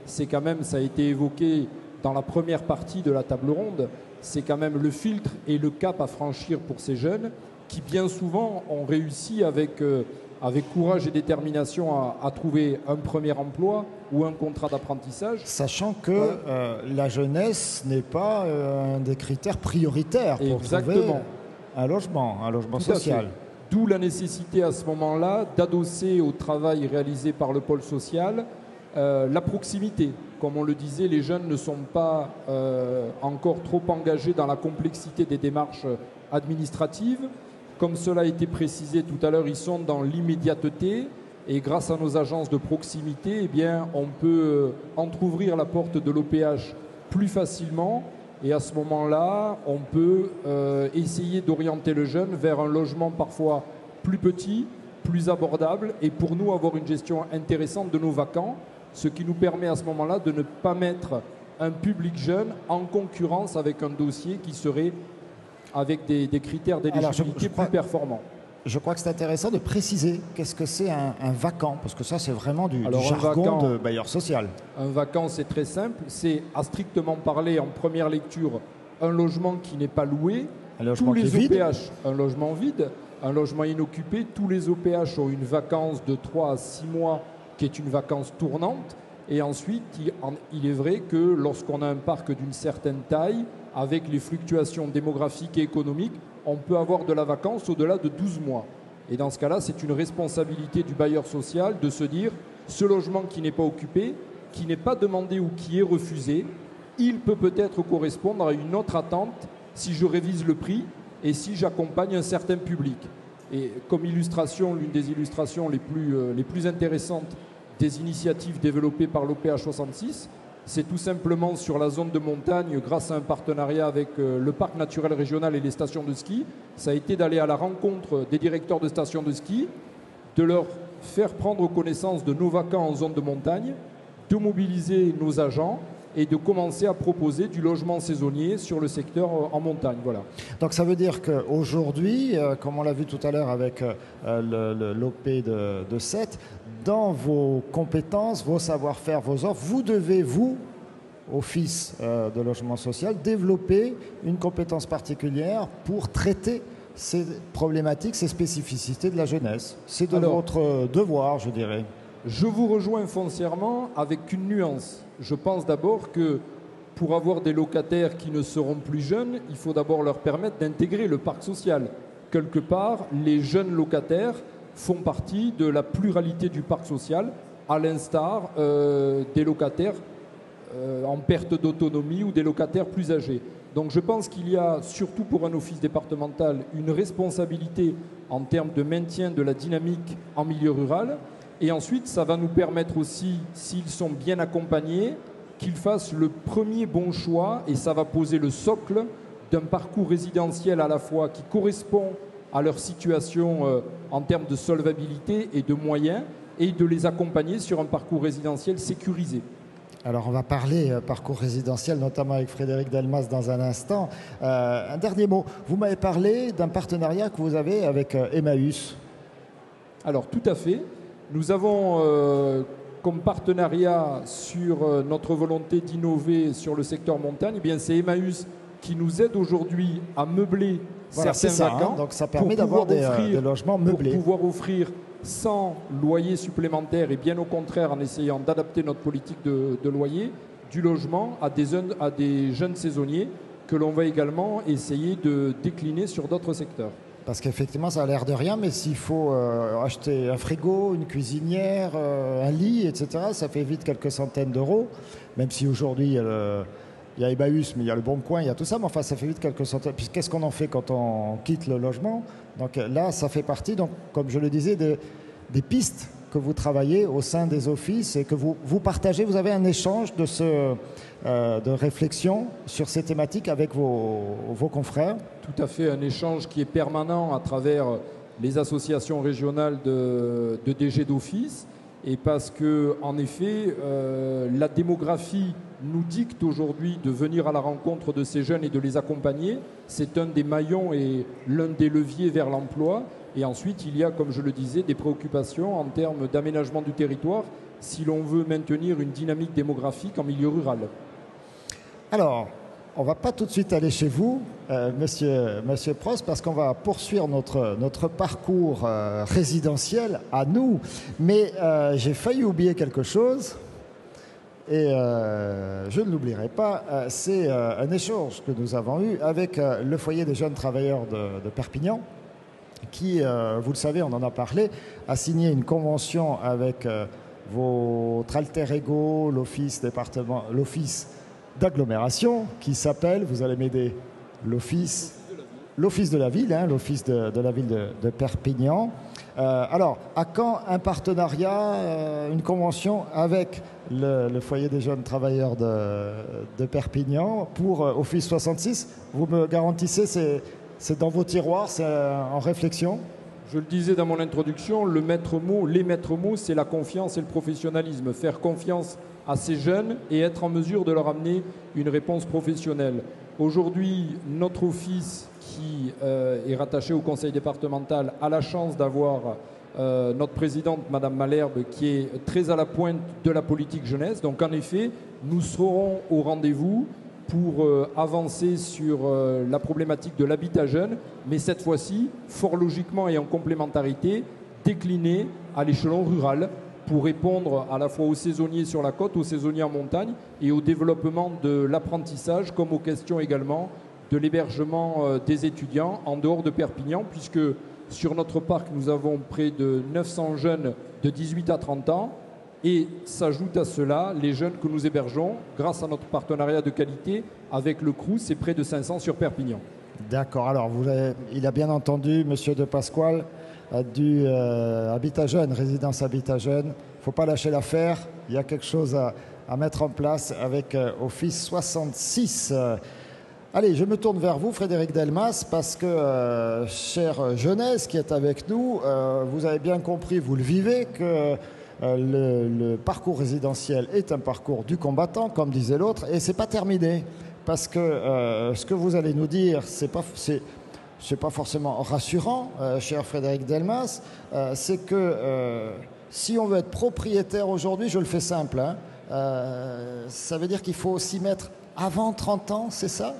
c'est quand même, ça a été évoqué dans la première partie de la table ronde, c'est quand même le filtre et le cap à franchir pour ces jeunes qui bien souvent ont réussi avec courage et détermination à trouver un premier emploi ou un contrat d'apprentissage. Sachant que la jeunesse n'est pas un des critères prioritaires pour trouver un logement social. D'où la nécessité à ce moment-là d'adosser au travail réalisé par le pôle social la proximité. Comme on le disait, les jeunes ne sont pas encore trop engagés dans la complexité des démarches administratives. Comme cela a été précisé tout à l'heure, ils sont dans l'immédiateté et grâce à nos agences de proximité, eh bien, on peut entrouvrir la porte de l'OPH plus facilement et à ce moment-là, on peut essayer d'orienter le jeune vers un logement parfois plus petit, plus abordable et pour nous avoir une gestion intéressante de nos vacants, ce qui nous permet à ce moment-là de ne pas mettre un public jeune en concurrence avec un dossier qui serait avec des critères d'éligibilité plus performants. Je crois que c'est intéressant de préciser qu'est-ce que c'est un vacant, parce que ça c'est vraiment du jargon de bailleur social. Un vacant c'est très simple, c'est à strictement parler en première lecture un logement qui n'est pas loué, un logement tous les vide. OPH, un logement vide, un logement inoccupé, tous les OPH ont une vacance de 3 à 6 mois qui est une vacance tournante et ensuite il est vrai que lorsqu'on a un parc d'une certaine taille, avec les fluctuations démographiques et économiques, on peut avoir de la vacance au-delà de 12 mois. Et dans ce cas-là, c'est une responsabilité du bailleur social de se dire, ce logement qui n'est pas occupé, qui n'est pas demandé ou qui est refusé, il peut peut-être correspondre à une autre attente si je révise le prix et si j'accompagne un certain public. Et comme illustration, l'une des illustrations les plus intéressantes des initiatives développées par l'OPH 66, c'est tout simplement sur la zone de montagne, grâce à un partenariat avec le parc naturel régional et les stations de ski, ça a été d'aller à la rencontre des directeurs de stations de ski, de leur faire prendre connaissance de nos vacants en zone de montagne, de mobiliser nos agents et de commencer à proposer du logement saisonnier sur le secteur en montagne. Voilà. Donc ça veut dire qu'aujourd'hui, comme on l'a vu tout à l'heure avec l'OP de Sète, dans vos compétences, vos savoir-faire, vos offres, vous devez, vous, Office de logement social, développer une compétence particulière pour traiter ces problématiques, ces spécificités de la jeunesse. C'est de votre devoir, je dirais. Je vous rejoins foncièrement avec une nuance. Je pense d'abord que pour avoir des locataires qui ne seront plus jeunes, il faut d'abord leur permettre d'intégrer le parc social. Quelque part, les jeunes locataires font partie de la pluralité du parc social, à l'instar des locataires en perte d'autonomie ou des locataires plus âgés. Donc je pense qu'il y a, surtout pour un office départemental, une responsabilité en termes de maintien de la dynamique en milieu rural. Et ensuite, ça va nous permettre aussi, s'ils sont bien accompagnés, qu'ils fassent le premier bon choix et ça va poser le socle d'un parcours résidentiel à la fois qui correspond à leur situation en termes de solvabilité et de moyens et de les accompagner sur un parcours résidentiel sécurisé. Alors on va parler parcours résidentiel, notamment avec Frédéric Delmas dans un instant. Un dernier mot, vous m'avez parlé d'un partenariat que vous avez avec Emmaüs. Alors tout à fait. Nous avons comme partenariat sur notre volonté d'innover sur le secteur montagne, eh bien c'est Emmaüs qui nous aide aujourd'hui à meubler certains vacants. Donc ça permet d'avoir des logements meublés. Pour pouvoir offrir sans loyer supplémentaire et bien au contraire en essayant d'adapter notre politique de loyer, du logement à des jeunes saisonniers que l'on va également essayer de décliner sur d'autres secteurs. Parce qu'effectivement, ça a l'air de rien, mais s'il faut acheter un frigo, une cuisinière, un lit, etc., ça fait vite quelques centaines d'euros, même si aujourd'hui, il y a Emmaüs, mais il y a le Bon Coin, il y a tout ça, mais enfin, ça fait vite quelques centaines. Puis qu'est-ce qu'on en fait quand on quitte le logement? Donc là, ça fait partie, donc, comme je le disais, des pistes que vous travaillez au sein des offices et que vous partagez. Vous avez un échange de réflexion sur ces thématiques avec vos confrères. Tout à fait, un échange qui est permanent à travers les associations régionales de DG d'office. Et parce que, en effet, la démographie nous dicte aujourd'hui de venir à la rencontre de ces jeunes et de les accompagner. C'est un des maillons et l'un des leviers vers l'emploi. Et ensuite, il y a, comme je le disais, des préoccupations en termes d'aménagement du territoire si l'on veut maintenir une dynamique démographique en milieu rural. Alors, on ne va pas tout de suite aller chez vous, monsieur Prost, parce qu'on va poursuivre notre parcours résidentiel à nous. Mais j'ai failli oublier quelque chose. Et je ne l'oublierai pas, c'est un échange que nous avons eu avec le foyer des jeunes travailleurs de Perpignan, qui, vous le savez, on en a parlé, a signé une convention avec votre alter ego, l'office d'agglomération, qui s'appelle, vous allez m'aider, l'office de la ville, hein, l'office de la ville de Perpignan. Alors, à quand un partenariat, une convention avec le foyer des jeunes travailleurs de Perpignan pour Office 66? Vous me garantissez, c'est dans vos tiroirs, c'est en réflexion? Je le disais dans mon introduction, les maîtres mots, c'est la confiance et le professionnalisme. Faire confiance à ces jeunes et être en mesure de leur amener une réponse professionnelle. Aujourd'hui, notre office qui est rattaché au conseil départemental a la chance d'avoir notre présidente, Madame Malherbe, qui est très à la pointe de la politique jeunesse. Donc en effet, nous serons au rendez-vous pour avancer sur la problématique de l'habitat jeune, mais cette fois-ci, fort logiquement et en complémentarité, déclinée à l'échelon rural pour répondre à la fois aux saisonniers sur la côte, aux saisonniers en montagne et au développement de l'apprentissage, comme aux questions également de l'hébergement des étudiants en dehors de Perpignan, puisque Sur notre parc, nous avons près de 900 jeunes de 18 à 30 ans. Et s'ajoute à cela les jeunes que nous hébergeons grâce à notre partenariat de qualité avec le Crous, c'est près de 500 sur Perpignan. D'accord, alors il a bien entendu, Monsieur De Pasquale, du Habitat Jeune, résidence Habitat Jeune. Il ne faut pas lâcher l'affaire, il y a quelque chose à mettre en place avec Office 66. Allez, je me tourne vers vous, Frédéric Delmas, parce que, chère jeunesse qui est avec nous, vous avez bien compris, vous le vivez, que le parcours résidentiel est un parcours du combattant, comme disait l'autre, et c'est pas terminé. Parce que ce que vous allez nous dire, c'est pas forcément rassurant, cher Frédéric Delmas. C'est que si on veut être propriétaire aujourd'hui, je le fais simple, hein, ça veut dire qu'il faut s'y mettre avant 30 ans, c'est ça ?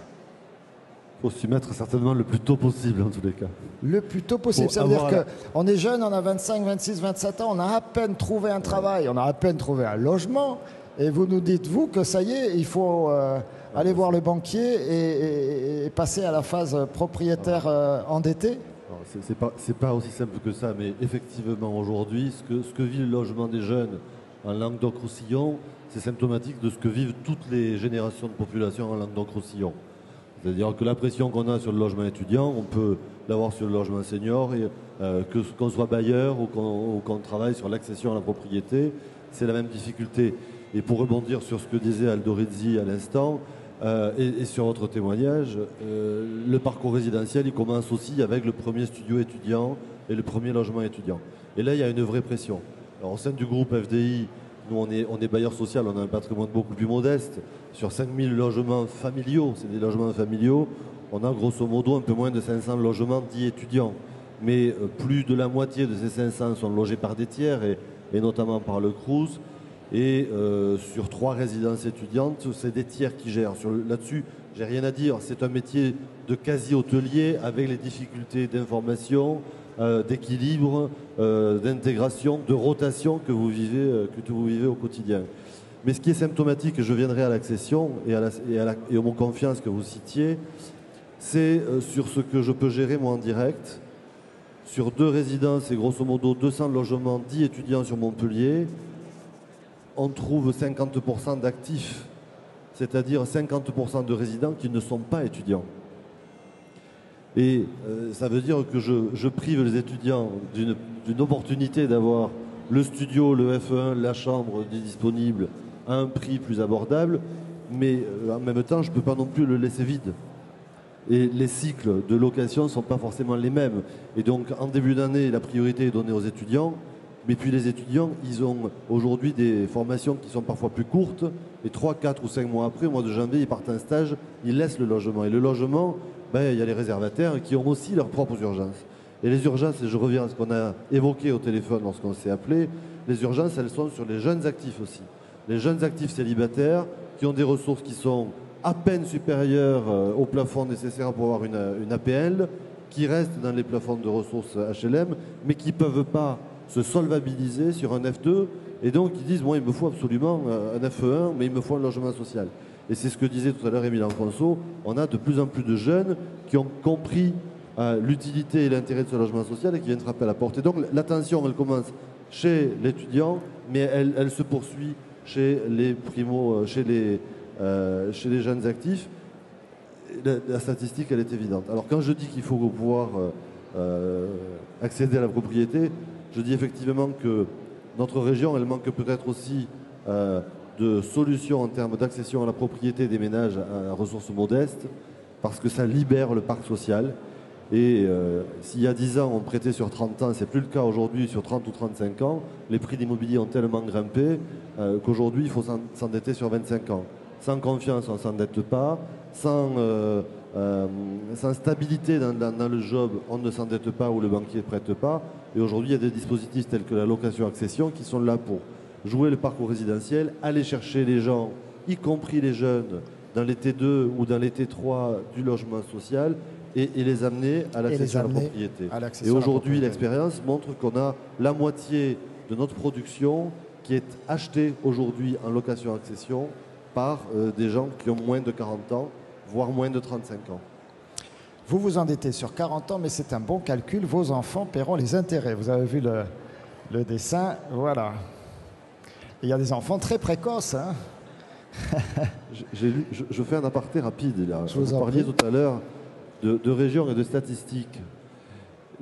Il faut s'y mettre certainement le plus tôt possible, en tous les cas. Le plus tôt possible. Ça veut dire qu'on est jeune, on a 25, 26, 27 ans, on a à peine trouvé un travail, on a à peine trouvé un logement, et vous nous dites, vous, que ça y est, il faut aller voir le banquier et passer à la phase propriétaire endetté. C'est pas aussi simple que ça, mais effectivement, aujourd'hui, ce que vit le logement des jeunes en Languedoc-Roussillon, c'est symptomatique de ce que vivent toutes les générations de population en Languedoc-Roussillon. C'est-à-dire que la pression qu'on a sur le logement étudiant, on peut l'avoir sur le logement senior, et qu'on soit bailleur ou qu'on travaille sur l'accession à la propriété, c'est la même difficulté. Et pour rebondir sur ce que disait Aldo Rizzi à l'instant, et sur votre témoignage, le parcours résidentiel, il commence aussi avec le premier studio étudiant et le premier logement étudiant. Et là, il y a une vraie pression. Alors, au sein du groupe FDI, nous, on est bailleur social, on a un patrimoine beaucoup plus modeste. Sur 5000 logements familiaux, c'est des logements familiaux, on a grosso modo un peu moins de 500 logements dits étudiants. Mais plus de la moitié de ces 500 sont logés par des tiers, et notamment par le Crous. Et sur 3 résidences étudiantes, c'est des tiers qui gèrent. Là-dessus, j'ai rien à dire. C'est un métier de quasi-hôtelier avec les difficultés d'information, d'équilibre, d'intégration, de rotation que vous vivez au quotidien. Mais ce qui est symptomatique, et je viendrai à l'accession et aux confiances que vous citiez, c'est sur ce que je peux gérer moi en direct. Sur 2 résidences et grosso modo 200 logements dits étudiants sur Montpellier, on trouve 50% d'actifs, c'est-à-dire 50% de résidents qui ne sont pas étudiants. Et ça veut dire que je prive les étudiants d'une opportunité d'avoir le studio, le FE1, la chambre disponible à un prix plus abordable, mais en même temps, je ne peux pas non plus le laisser vide. Et les cycles de location ne sont pas forcément les mêmes. Et donc, en début d'année, la priorité est donnée aux étudiants. Mais puis les étudiants, ils ont aujourd'hui des formations qui sont parfois plus courtes. Et 3, 4 ou 5 mois après, au mois de janvier, ils partent en stage, ils laissent le logement. Et le logement, il y a les réservataires qui ont aussi leurs propres urgences. Et les urgences, et je reviens à ce qu'on a évoqué au téléphone lorsqu'on s'est appelé, les urgences, elles sont sur les jeunes actifs aussi. Les jeunes actifs célibataires qui ont des ressources qui sont à peine supérieures au plafond nécessaire pour avoir une APL, qui restent dans les plafonds de ressources HLM, mais qui ne peuvent pas se solvabiliser sur un F2, et donc ils disent, moi il me faut absolument un FE1, mais il me faut un logement social. Et c'est ce que disait tout à l'heure Émile Enfonso, on a de plus en plus de jeunes qui ont compris l'utilité et l'intérêt de ce logement social et qui viennent frapper à la porte. Et donc l'attention, elle commence chez l'étudiant, mais elle se poursuit chez les chez les jeunes actifs. La statistique, elle est évidente. Alors quand je dis qu'il faut pouvoir accéder à la propriété, je dis effectivement que notre région, elle manque peut-être aussi de solutions en termes d'accession à la propriété des ménages à ressources modestes, parce que ça libère le parc social. Et s'il y a 10 ans, on prêtait sur 30 ans, c'est plus le cas aujourd'hui sur 30 ou 35 ans. Les prix d'immobilier ont tellement grimpé qu'aujourd'hui, il faut s'endetter sur 25 ans. Sans confiance, on ne s'endette pas. Sans stabilité dans le job, on ne s'endette pas ou le banquier ne prête pas. Et aujourd'hui, il y a des dispositifs tels que la location-accession qui sont là pour jouer le parcours résidentiel, aller chercher les gens, y compris les jeunes, dans les T2 ou dans les T3 du logement social et les amener à l'accession à la propriété. Et aujourd'hui, l'expérience montre qu'on a la moitié de notre production qui est achetée aujourd'hui en location-accession par des gens qui ont moins de 40 ans, voire moins de 35 ans. Vous vous endettez sur 40 ans, mais c'est un bon calcul. Vos enfants paieront les intérêts. Vous avez vu le dessin, voilà. Il y a des enfants très précoces. Hein. Je fais un aparté rapide. Là. Vous parliez tout à l'heure de régions et de statistiques.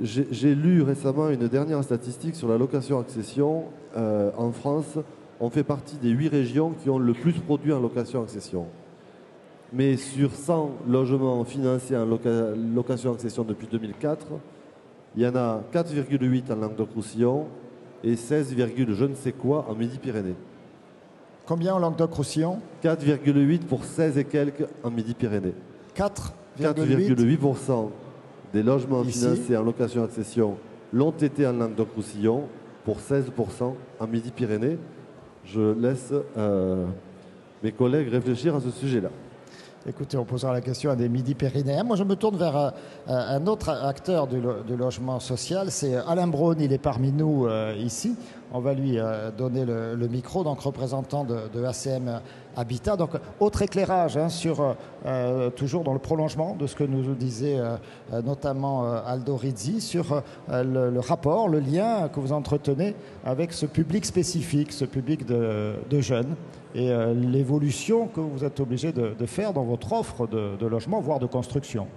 J'ai lu récemment une dernière statistique sur la location-accession. En France, on fait partie des 8 régions qui ont le plus produit en location-accession. Mais sur 100 logements financés en location-accession depuis 2004, il y en a 4,8 en Languedoc-Roussillon et 16, je ne sais quoi en Midi-Pyrénées. Combien en Languedoc-Roussillon? 4,8 pour 16 et quelques en Midi-Pyrénées. 4,8% des logements financés en location-accession l'ont été en Languedoc-Roussillon pour 16% en Midi-Pyrénées. Je laisse mes collègues réfléchir à ce sujet-là. Écoutez, on posera la question à des Midi-Pyrénéens. Moi, je me tourne vers un autre acteur du logement social. C'est Alain Braun, il est parmi nous ici. On va lui donner le micro, donc représentant de ACM Habitat. Donc, autre éclairage hein, sur, toujours dans le prolongement de ce que nous disait notamment Aldo Rizzi, sur le rapport, le lien que vous entretenez avec ce public spécifique, ce public de jeunes, et l'évolution que vous êtes obligé de faire dans votre offre de logement, voire de construction.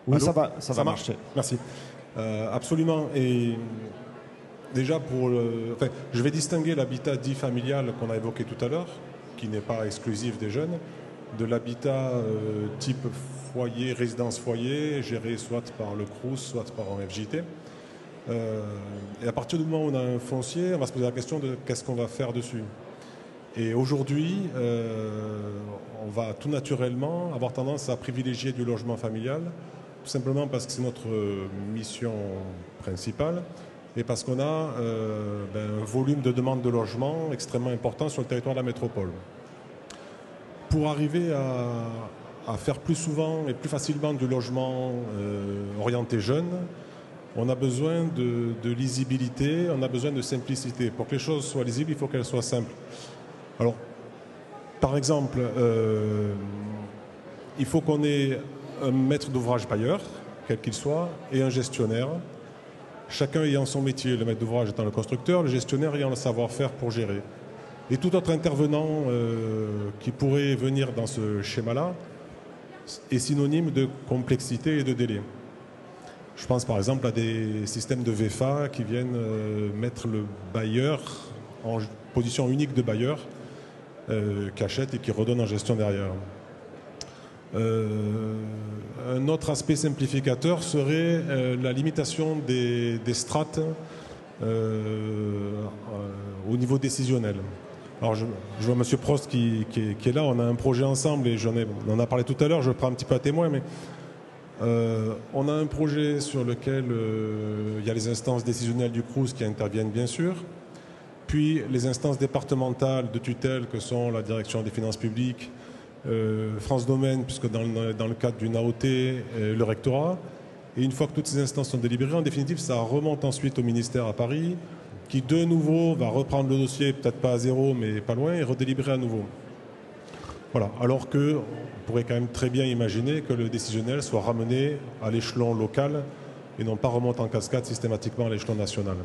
Oui, allô, ça va marcher. Merci. Absolument. Et déjà, je vais distinguer l'habitat dit familial qu'on a évoqué tout à l'heure, qui n'est pas exclusif des jeunes, de l'habitat type foyer, résidence foyer, géré soit par le CROUS, soit par un FJT. Et à partir du moment où on a un foncier, on va se poser la question de qu'est-ce qu'on va faire dessus. Et aujourd'hui, on va tout naturellement avoir tendance à privilégier du logement familial, tout simplement parce que c'est notre mission principale et parce qu'on a un volume de demande de logement extrêmement important sur le territoire de la métropole. Pour arriver à faire plus souvent et plus facilement du logement orienté jeune, on a besoin de lisibilité, on a besoin de simplicité. Pour que les choses soient lisibles, il faut qu'elles soient simples. Alors, par exemple, il faut qu'on ait un maître d'ouvrage bailleur, quel qu'il soit, et un gestionnaire, chacun ayant son métier, le maître d'ouvrage étant le constructeur, le gestionnaire ayant le savoir-faire pour gérer. Et tout autre intervenant qui pourrait venir dans ce schéma-là est synonyme de complexité et de délai. Je pense par exemple à des systèmes de VFA qui viennent mettre le bailleur en position unique de bailleur, qui achète et qui redonne en gestion derrière. Un autre aspect simplificateur serait la limitation des strates au niveau décisionnel. Alors je vois M. Prost qui est là, on a un projet ensemble et on en a parlé tout à l'heure, je prends un petit peu à témoin, mais on a un projet sur lequel il y a les instances décisionnelles du CROUS qui interviennent bien sûr, puis les instances départementales de tutelle que sont la direction des finances publiques, France Domaine, puisque dans le cadre d'une AOT, le rectorat. Et une fois que toutes ces instances sont délibérées, en définitive, ça remonte ensuite au ministère à Paris, qui de nouveau va reprendre le dossier, peut-être pas à zéro, mais pas loin, et redélibérer à nouveau. Voilà. Alors qu'on pourrait quand même très bien imaginer que le décisionnel soit ramené à l'échelon local et non pas remonte en cascade systématiquement à l'échelon national.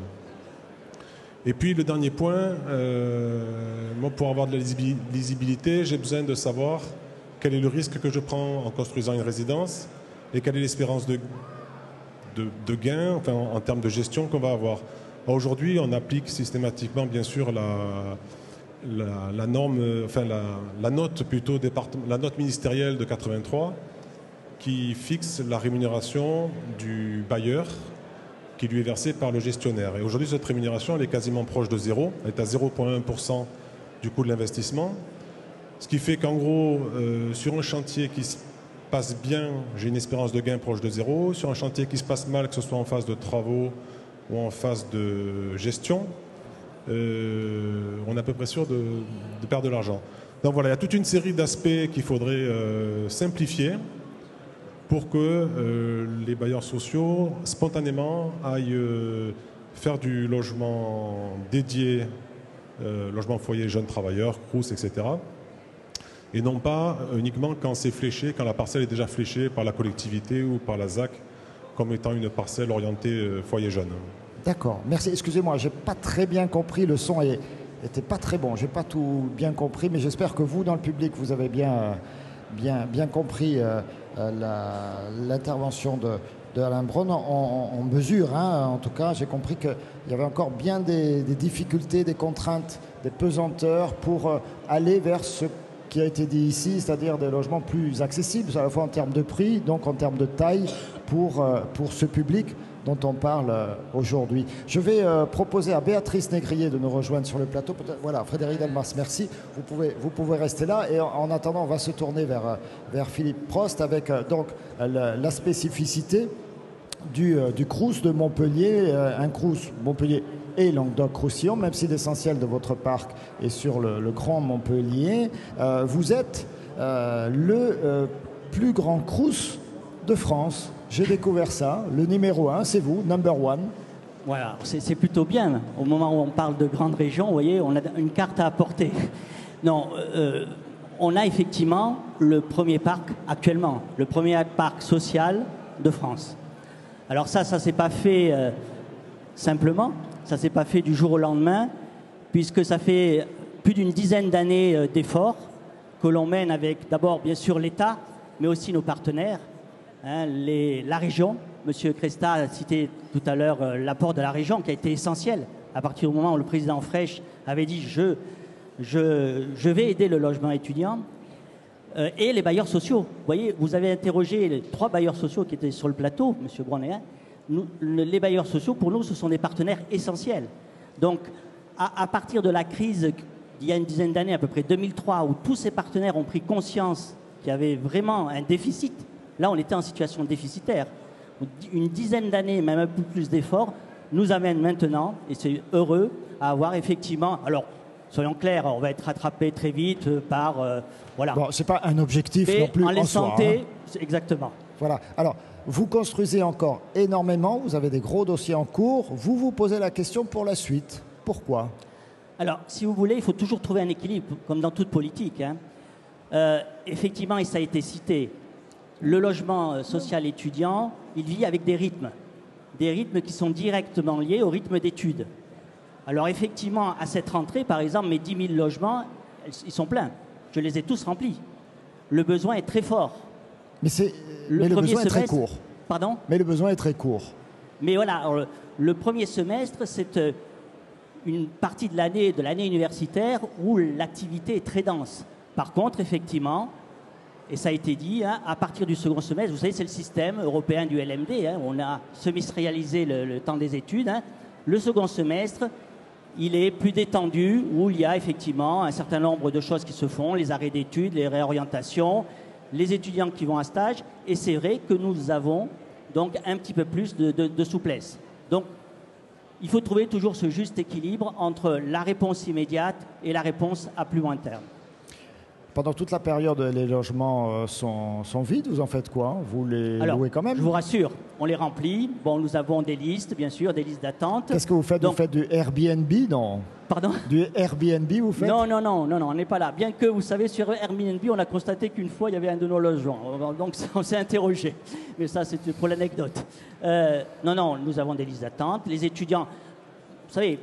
Et puis le dernier point, moi pour avoir de la lisibilité, j'ai besoin de savoir quel est le risque que je prends en construisant une résidence et quelle est l'espérance de gain, enfin, en termes de gestion qu'on va avoir. Aujourd'hui, on applique systématiquement, bien sûr, la norme, enfin la note plutôt la note ministérielle de 83 qui fixe la rémunération du bailleur qui lui est versée par le gestionnaire. Et aujourd'hui, cette rémunération, elle est quasiment proche de zéro. Elle est à 0,1% du coût de l'investissement. Ce qui fait qu'en gros, sur un chantier qui se passe bien, j'ai une espérance de gain proche de zéro. Sur un chantier qui se passe mal, que ce soit en phase de travaux ou en phase de gestion, on est à peu près sûr de perdre de l'argent. Donc voilà, il y a toute une série d'aspects qu'il faudrait simplifier pour que les bailleurs sociaux, spontanément, aillent faire du logement dédié, logement foyer, jeunes travailleurs, CROUS, etc. et non pas uniquement quand c'est fléché, quand la parcelle est déjà fléchée par la collectivité ou par la ZAC comme étant une parcelle orientée foyer jeune. D'accord, merci. Excusez-moi, j'ai pas très bien compris, le son était pas très bon, j'ai pas tout bien compris, mais j'espère que vous, dans le public, vous avez bien compris l'intervention de Alain Braun. On mesure, hein, en tout cas, j'ai compris qu'il y avait encore bien des difficultés, des contraintes, des pesanteurs pour aller vers ce qui a été dit ici, c'est-à-dire des logements plus accessibles, à la fois en termes de prix, donc en termes de taille, pour ce public dont on parle aujourd'hui. Je vais proposer à Béatrice Négrier de nous rejoindre sur le plateau. Voilà, Frédéric Delmas, merci. Vous pouvez rester là. Et en attendant, on va se tourner vers Philippe Prost avec donc la spécificité du Crous de Montpellier, un Crous Montpellier et Languedoc-Roussillon, même si l'essentiel de votre parc est sur le Grand Montpellier. Vous êtes le plus grand Crous de France. J'ai découvert ça. Le numéro 1, c'est vous, number 1. Voilà, c'est plutôt bien. Au moment où on parle de grandes régions, vous voyez, on a une carte à apporter. Non, on a effectivement le premier parc actuellement, le premier parc social de France. Alors ça s'est pas fait simplement, ça s'est pas fait du jour au lendemain, puisque ça fait plus d'une dizaine d'années d'efforts que l'on mène avec d'abord bien sûr l'État, mais aussi nos partenaires. Hein, la région, M. Cresta a cité tout à l'heure l'apport de la région qui a été essentiel à partir du moment où le président Frêche avait dit je vais aider le logement étudiant et les bailleurs sociaux. Vous voyez, vous avez interrogé les 3 bailleurs sociaux qui étaient sur le plateau, M. Brunet. Les bailleurs sociaux, pour nous, ce sont des partenaires essentiels. Donc, à partir de la crise d'il y a une dizaine d'années, à peu près 2003, où tous ces partenaires ont pris conscience qu'il y avait vraiment un déficit. Là, on était en situation déficitaire. Une dizaine d'années, même un peu plus d'efforts, nous amène maintenant, et c'est heureux, à avoir effectivement... Alors, soyons clairs, on va être rattrapé très vite par... voilà. Bon, c'est pas un objectif mais non plus en les soi, santé, hein. Exactement. Voilà. Alors, vous construisez encore énormément, vous avez des gros dossiers en cours. Vous vous posez la question pour la suite. Pourquoi ? Alors, si vous voulez, il faut toujours trouver un équilibre, comme dans toute politique. Hein. Effectivement, et ça a été cité, le logement social étudiant, il vit avec des rythmes qui sont directement liés au rythme d'études. Alors effectivement, à cette rentrée, par exemple, mes 10 000 logements, ils sont pleins. Je les ai tous remplis. Le besoin est très fort. Mais le besoin est très court. Pardon ? Mais le besoin est très court. Mais voilà, alors, le premier semestre, c'est une partie de l'année universitaire où l'activité est très dense. Par contre, effectivement, et ça a été dit, hein, à partir du second semestre, vous savez, c'est le système européen du LMD, hein, on a semestrialisé le temps des études. Hein. Le second semestre, il est plus détendu, où il y a effectivement un certain nombre de choses qui se font, les arrêts d'études, les réorientations, les étudiants qui vont à stage, et c'est vrai que nous avons donc un petit peu plus de souplesse. Donc, il faut trouver toujours ce juste équilibre entre la réponse immédiate et la réponse à plus loin terme. Pendant toute la période, les logements sont vides. Vous en faites quoi ? Vous les louez quand même ? Je vous rassure, on les remplit. Bon, nous avons des listes, bien sûr, des listes d'attente. Qu'est-ce que vous faites ? Vous faites du Airbnb ? Non. Pardon ? Du Airbnb, vous faites ? Non, on n'est pas là. Bien que, vous savez, sur Airbnb, on a constaté qu'une fois, il y avait un de nos logements. Donc, on s'est interrogé. Mais ça, c'est pour l'anecdote. Non, nous avons des listes d'attente. Les étudiants, vous savez,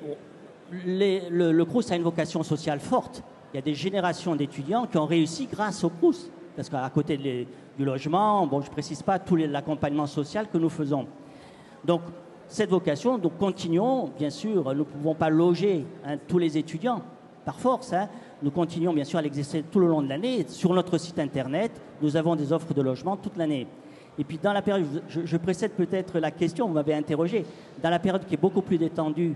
le Crous a une vocation sociale forte. Il y a des générations d'étudiants qui ont réussi grâce au Crous. Parce qu'à côté du logement, bon, je ne précise pas tout l'accompagnement social que nous faisons. Donc, cette vocation, donc continuons, bien sûr, nous ne pouvons pas loger tous les étudiants par force. Hein. Nous continuons, bien sûr, à l'exercer tout le long de l'année. Sur notre site Internet, nous avons des offres de logement toute l'année. Et puis, dans la période, je précède peut-être la question, vous m'avez interrogé, dans la période qui est beaucoup plus détendue,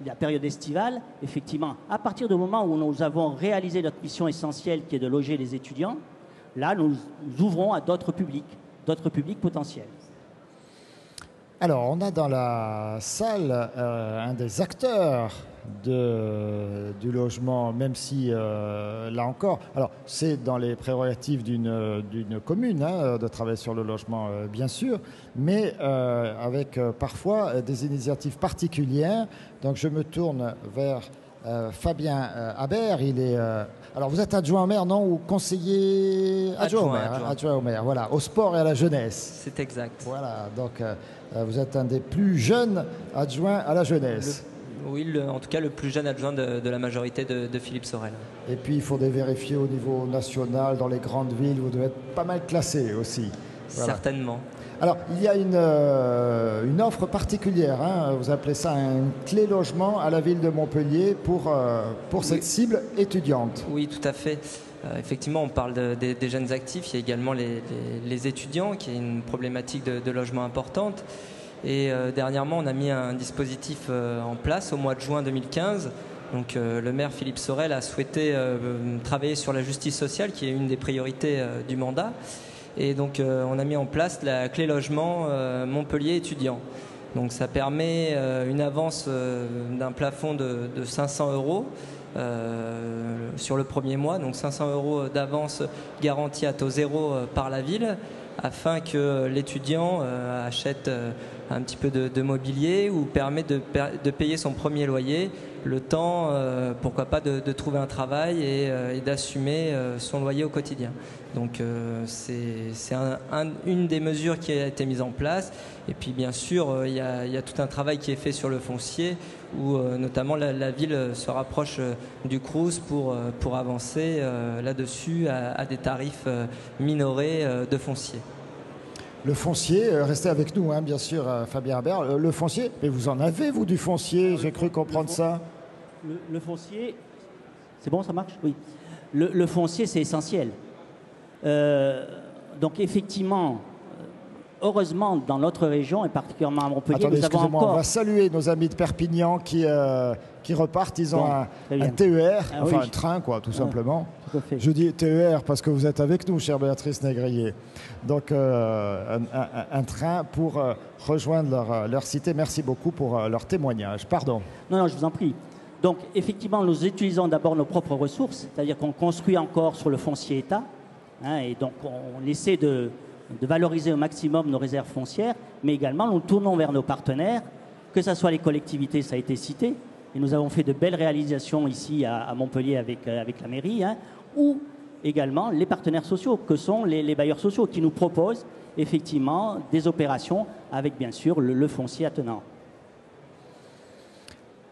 la période estivale, effectivement, à partir du moment où nous avons réalisé notre mission essentielle qui est de loger les étudiants, là, nous ouvrons à d'autres publics potentiels. Alors, on a dans la salle un des acteurs du logement, même si, là encore, alors c'est dans les prérogatives d'une commune de travailler sur le logement, bien sûr, mais avec parfois des initiatives particulières. Donc, je me tourne vers Fabien Habert. Il est, alors vous êtes adjoint au maire, non, ou conseiller adjoint au maire, adjoint au maire, voilà, au sport et à la jeunesse. C'est exact. Voilà, donc vous êtes un des plus jeunes adjoints à la jeunesse. En tout cas le plus jeune adjoint de la majorité de Philippe Sorel. Et puis il faut vérifier au niveau national, dans les grandes villes, vous devez être pas mal classé aussi. Voilà. Certainement. Alors, il y a une offre particulière, hein, vous appelez ça un clé logement à la ville de Montpellier pour cette cible étudiante. Oui, tout à fait. Effectivement, on parle des jeunes actifs, il y a également les étudiants, qui est une problématique de logement importante. Et dernièrement, on a mis un dispositif en place au mois de juin 2015. Donc, le maire Philippe Sorel a souhaité travailler sur la justice sociale, qui est une des priorités du mandat. Et donc on a mis en place la clé logement Montpellier étudiant. Donc ça permet une avance d'un plafond de 500 € sur le premier mois. Donc 500 € d'avance garantie à taux zéro par la ville, afin que l'étudiant achète un petit peu de mobilier ou permet de payer son premier loyer, le temps, pourquoi pas, de trouver un travail et d'assumer son loyer au quotidien. Donc c'est une des mesures qui a été mise en place. Et puis bien sûr, il y a tout un travail qui est fait sur le foncier, où notamment la ville se rapproche du Crous pour avancer là-dessus à des tarifs minorés de foncier. Le foncier, restez avec nous, hein, bien sûr, Fabien Habert. Le foncier, mais vous en avez, vous, du foncier, j'ai cru comprendre ça. Le foncier, c'est bon, ça marche? Oui. Le foncier, c'est essentiel. Donc, effectivement, heureusement, dans notre région, et particulièrement à Montpellier, attendez, nous avons encore... on va saluer nos amis de Perpignan qui repartent. Ils ont un TER, un train, quoi, tout simplement. Tout à fait. Je dis TER parce que vous êtes avec nous, chère Béatrice Négrier. Donc, un train pour rejoindre leur cité. Merci beaucoup pour leur témoignage. Pardon. Non, je vous en prie. Donc, effectivement, nous utilisons d'abord nos propres ressources, c'est-à-dire qu'on construit encore sur le foncier État, hein, et donc on essaie de valoriser au maximum nos réserves foncières, mais également nous tournons vers nos partenaires, que ce soit les collectivités, ça a été cité, et nous avons fait de belles réalisations ici à Montpellier avec la mairie, hein, ou également les partenaires sociaux, que sont les bailleurs sociaux, qui nous proposent effectivement des opérations avec bien sûr le foncier attenant.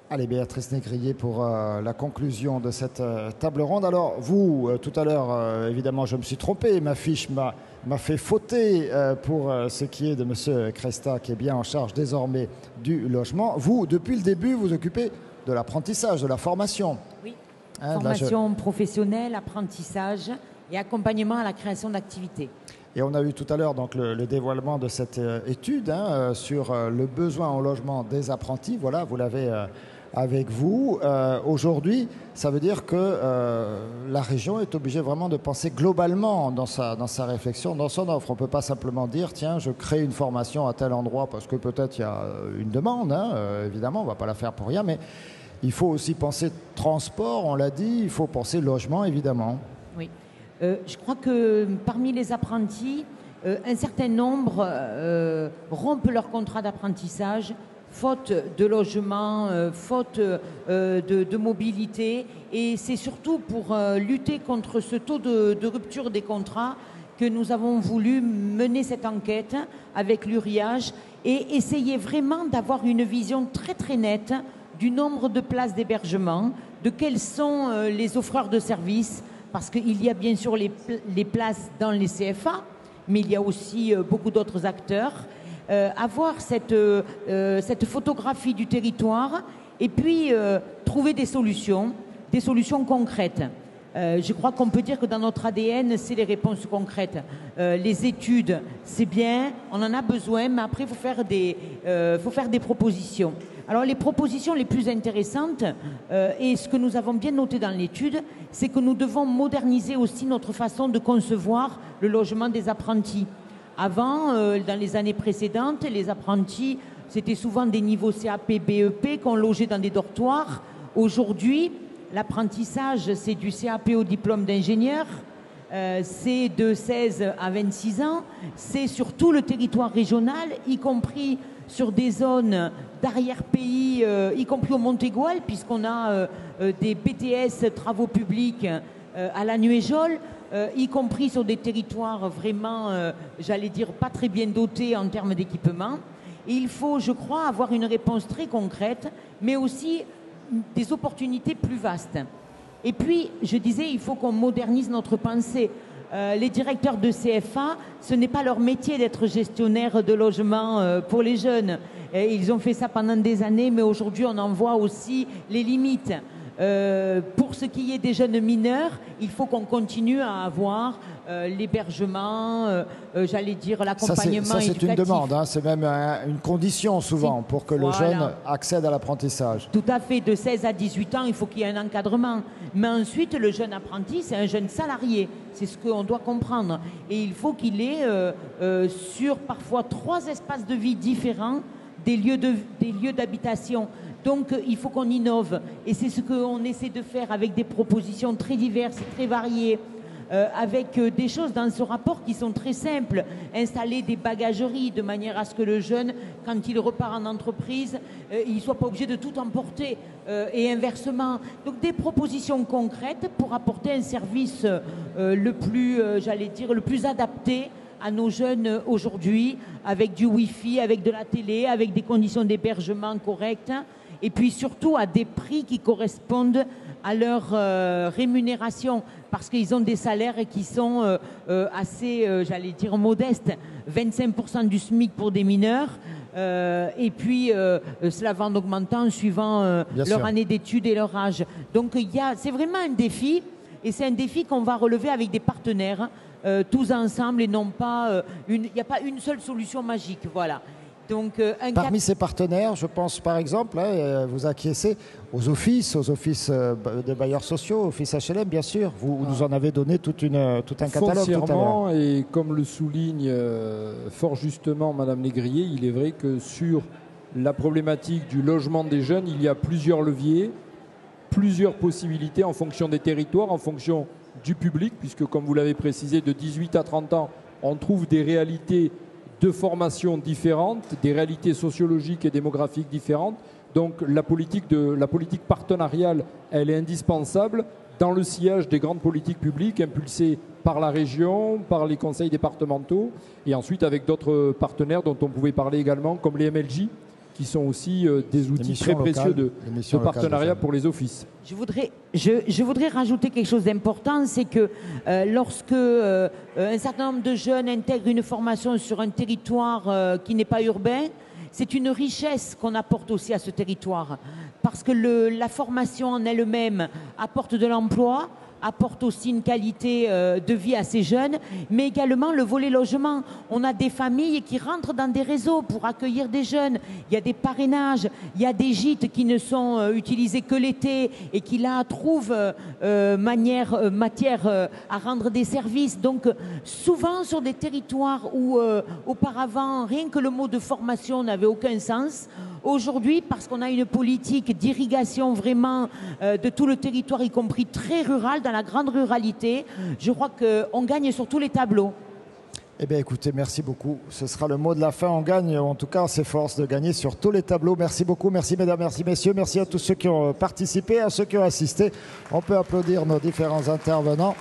Allez, Béatrice Négrier pour la conclusion de cette table ronde. Alors, vous, tout à l'heure, évidemment, je me suis trompé. Ma fiche m'a fait fauter pour ce qui est de M. Cresta, qui est bien en charge désormais du logement. Vous, depuis le début, vous occupez de l'apprentissage, de la formation. Oui, formation professionnelle, apprentissage et accompagnement à la création d'activités. Et on a eu tout à l'heure donc le dévoilement de cette étude sur le besoin en logement des apprentis. Voilà, vous l'avez avec vous. Aujourd'hui, ça veut dire que la région est obligée vraiment de penser globalement dans sa réflexion, dans son offre. On ne peut pas simplement dire, tiens, je crée une formation à tel endroit parce que peut-être il y a une demande, évidemment, on ne va pas la faire pour rien, mais il faut aussi penser transport, on l'a dit, il faut penser logement, évidemment. Oui. Je crois que parmi les apprentis, un certain nombre rompent leur contrat d'apprentissage faute de logement, faute de mobilité. Et c'est surtout pour lutter contre ce taux de rupture des contrats que nous avons voulu mener cette enquête avec l'URIAGE et essayer vraiment d'avoir une vision très très nette du nombre de places d'hébergement, de quels sont les offreurs de services, parce qu'il y a bien sûr les places dans les CFA, mais il y a aussi beaucoup d'autres acteurs. Avoir cette photographie du territoire et puis trouver des solutions concrètes. Je crois qu'on peut dire que dans notre ADN, c'est les réponses concrètes. Les études, c'est bien, on en a besoin, mais après, il faut faire des propositions. Alors, les propositions les plus intéressantes, et ce que nous avons bien noté dans l'étude, c'est que nous devons moderniser aussi notre façon de concevoir le logement des apprentis. Avant, dans les années précédentes, les apprentis, c'était souvent des niveaux CAP, BEP qu'on logeait dans des dortoirs. Aujourd'hui, l'apprentissage, c'est du CAP au diplôme d'ingénieur, c'est de 16 à 26 ans, c'est sur tout le territoire régional, y compris sur des zones d'arrière-pays, y compris au Montégoal, puisqu'on a des BTS travaux publics à la Nuéjole, y compris sur des territoires vraiment, j'allais dire, pas très bien dotés en termes d'équipement. Et il faut, je crois, avoir une réponse très concrète, mais aussi des opportunités plus vastes. Et puis, je disais, il faut qu'on modernise notre pensée. Les directeurs de CFA, ce n'est pas leur métier d'être gestionnaire de logements pour les jeunes. Et ils ont fait ça pendant des années, mais aujourd'hui, on en voit aussi les limites. Pour ce qui est des jeunes mineurs, il faut qu'on continue à avoir l'hébergement, j'allais dire l'accompagnement éducatif. Ça, c'est une demande, hein, c'est même une condition souvent pour que le jeune accède à l'apprentissage. Tout à fait, de 16 à 18 ans, il faut qu'il y ait un encadrement. Mais ensuite, le jeune apprenti, c'est un jeune salarié, c'est ce qu'on doit comprendre. Et il faut qu'il ait sur parfois 3 espaces de vie différents, des lieux d'habitation. Donc, il faut qu'on innove. Et c'est ce qu'on essaie de faire avec des propositions très diverses et très variées. Avec des choses dans ce rapport qui sont très simples. Installer des bagageries de manière à ce que le jeune, quand il repart en entreprise, il ne soit pas obligé de tout emporter et inversement. Donc des propositions concrètes pour apporter un service le plus, j'allais dire, le plus adapté à nos jeunes aujourd'hui, avec du Wi-Fi, avec de la télé, avec des conditions d'hébergement correctes et puis surtout à des prix qui correspondent à leur rémunération, parce qu'ils ont des salaires qui sont assez, j'allais dire, modestes. 25% du SMIC pour des mineurs, et puis cela va en augmentant suivant leur année d'études et leur âge. Donc c'est vraiment un défi, et c'est un défi qu'on va relever avec des partenaires, tous ensemble, et non pas il n'y a pas une seule solution magique. Voilà. Donc, parmi ces partenaires, je pense par exemple, vous acquiescez aux offices de bailleurs sociaux, offices HLM, bien sûr. Vous nous en avez donné tout un catalogue foncièrement, tout à l'heure. et comme le souligne fort justement Madame Négrier, il est vrai que sur la problématique du logement des jeunes, il y a plusieurs leviers, plusieurs possibilités en fonction des territoires, en fonction du public, puisque comme vous l'avez précisé, de 18 à 30 ans, on trouve des réalités de formations différentes, des réalités sociologiques et démographiques différentes. Donc la politique partenariale, elle est indispensable dans le sillage des grandes politiques publiques impulsées par la région, par les conseils départementaux, et ensuite avec d'autres partenaires dont on pouvait parler également, comme les MLJ, qui sont aussi des outils très précieux de partenariat pour les offices. Je voudrais rajouter quelque chose d'important, c'est que lorsque un certain nombre de jeunes intègrent une formation sur un territoire qui n'est pas urbain, c'est une richesse qu'on apporte aussi à ce territoire, parce que la formation en elle-même apporte de l'emploi, apporte aussi une qualité de vie à ces jeunes, mais également le volet logement. On a des familles qui rentrent dans des réseaux pour accueillir des jeunes. Il y a des parrainages, il y a des gîtes qui ne sont utilisés que l'été et qui là trouvent matière à rendre des services. Donc souvent sur des territoires où auparavant rien que le mot de formation n'avait aucun sens, aujourd'hui, parce qu'on a une politique d'irrigation vraiment de tout le territoire, y compris très rural, dans la grande ruralité, je crois qu'on gagne sur tous les tableaux. Eh bien écoutez, merci beaucoup. Ce sera le mot de la fin. On gagne, en tout cas on s'efforce de gagner sur tous les tableaux. Merci beaucoup, merci mesdames, merci messieurs. Merci à tous ceux qui ont participé, à ceux qui ont assisté. On peut applaudir nos différents intervenants.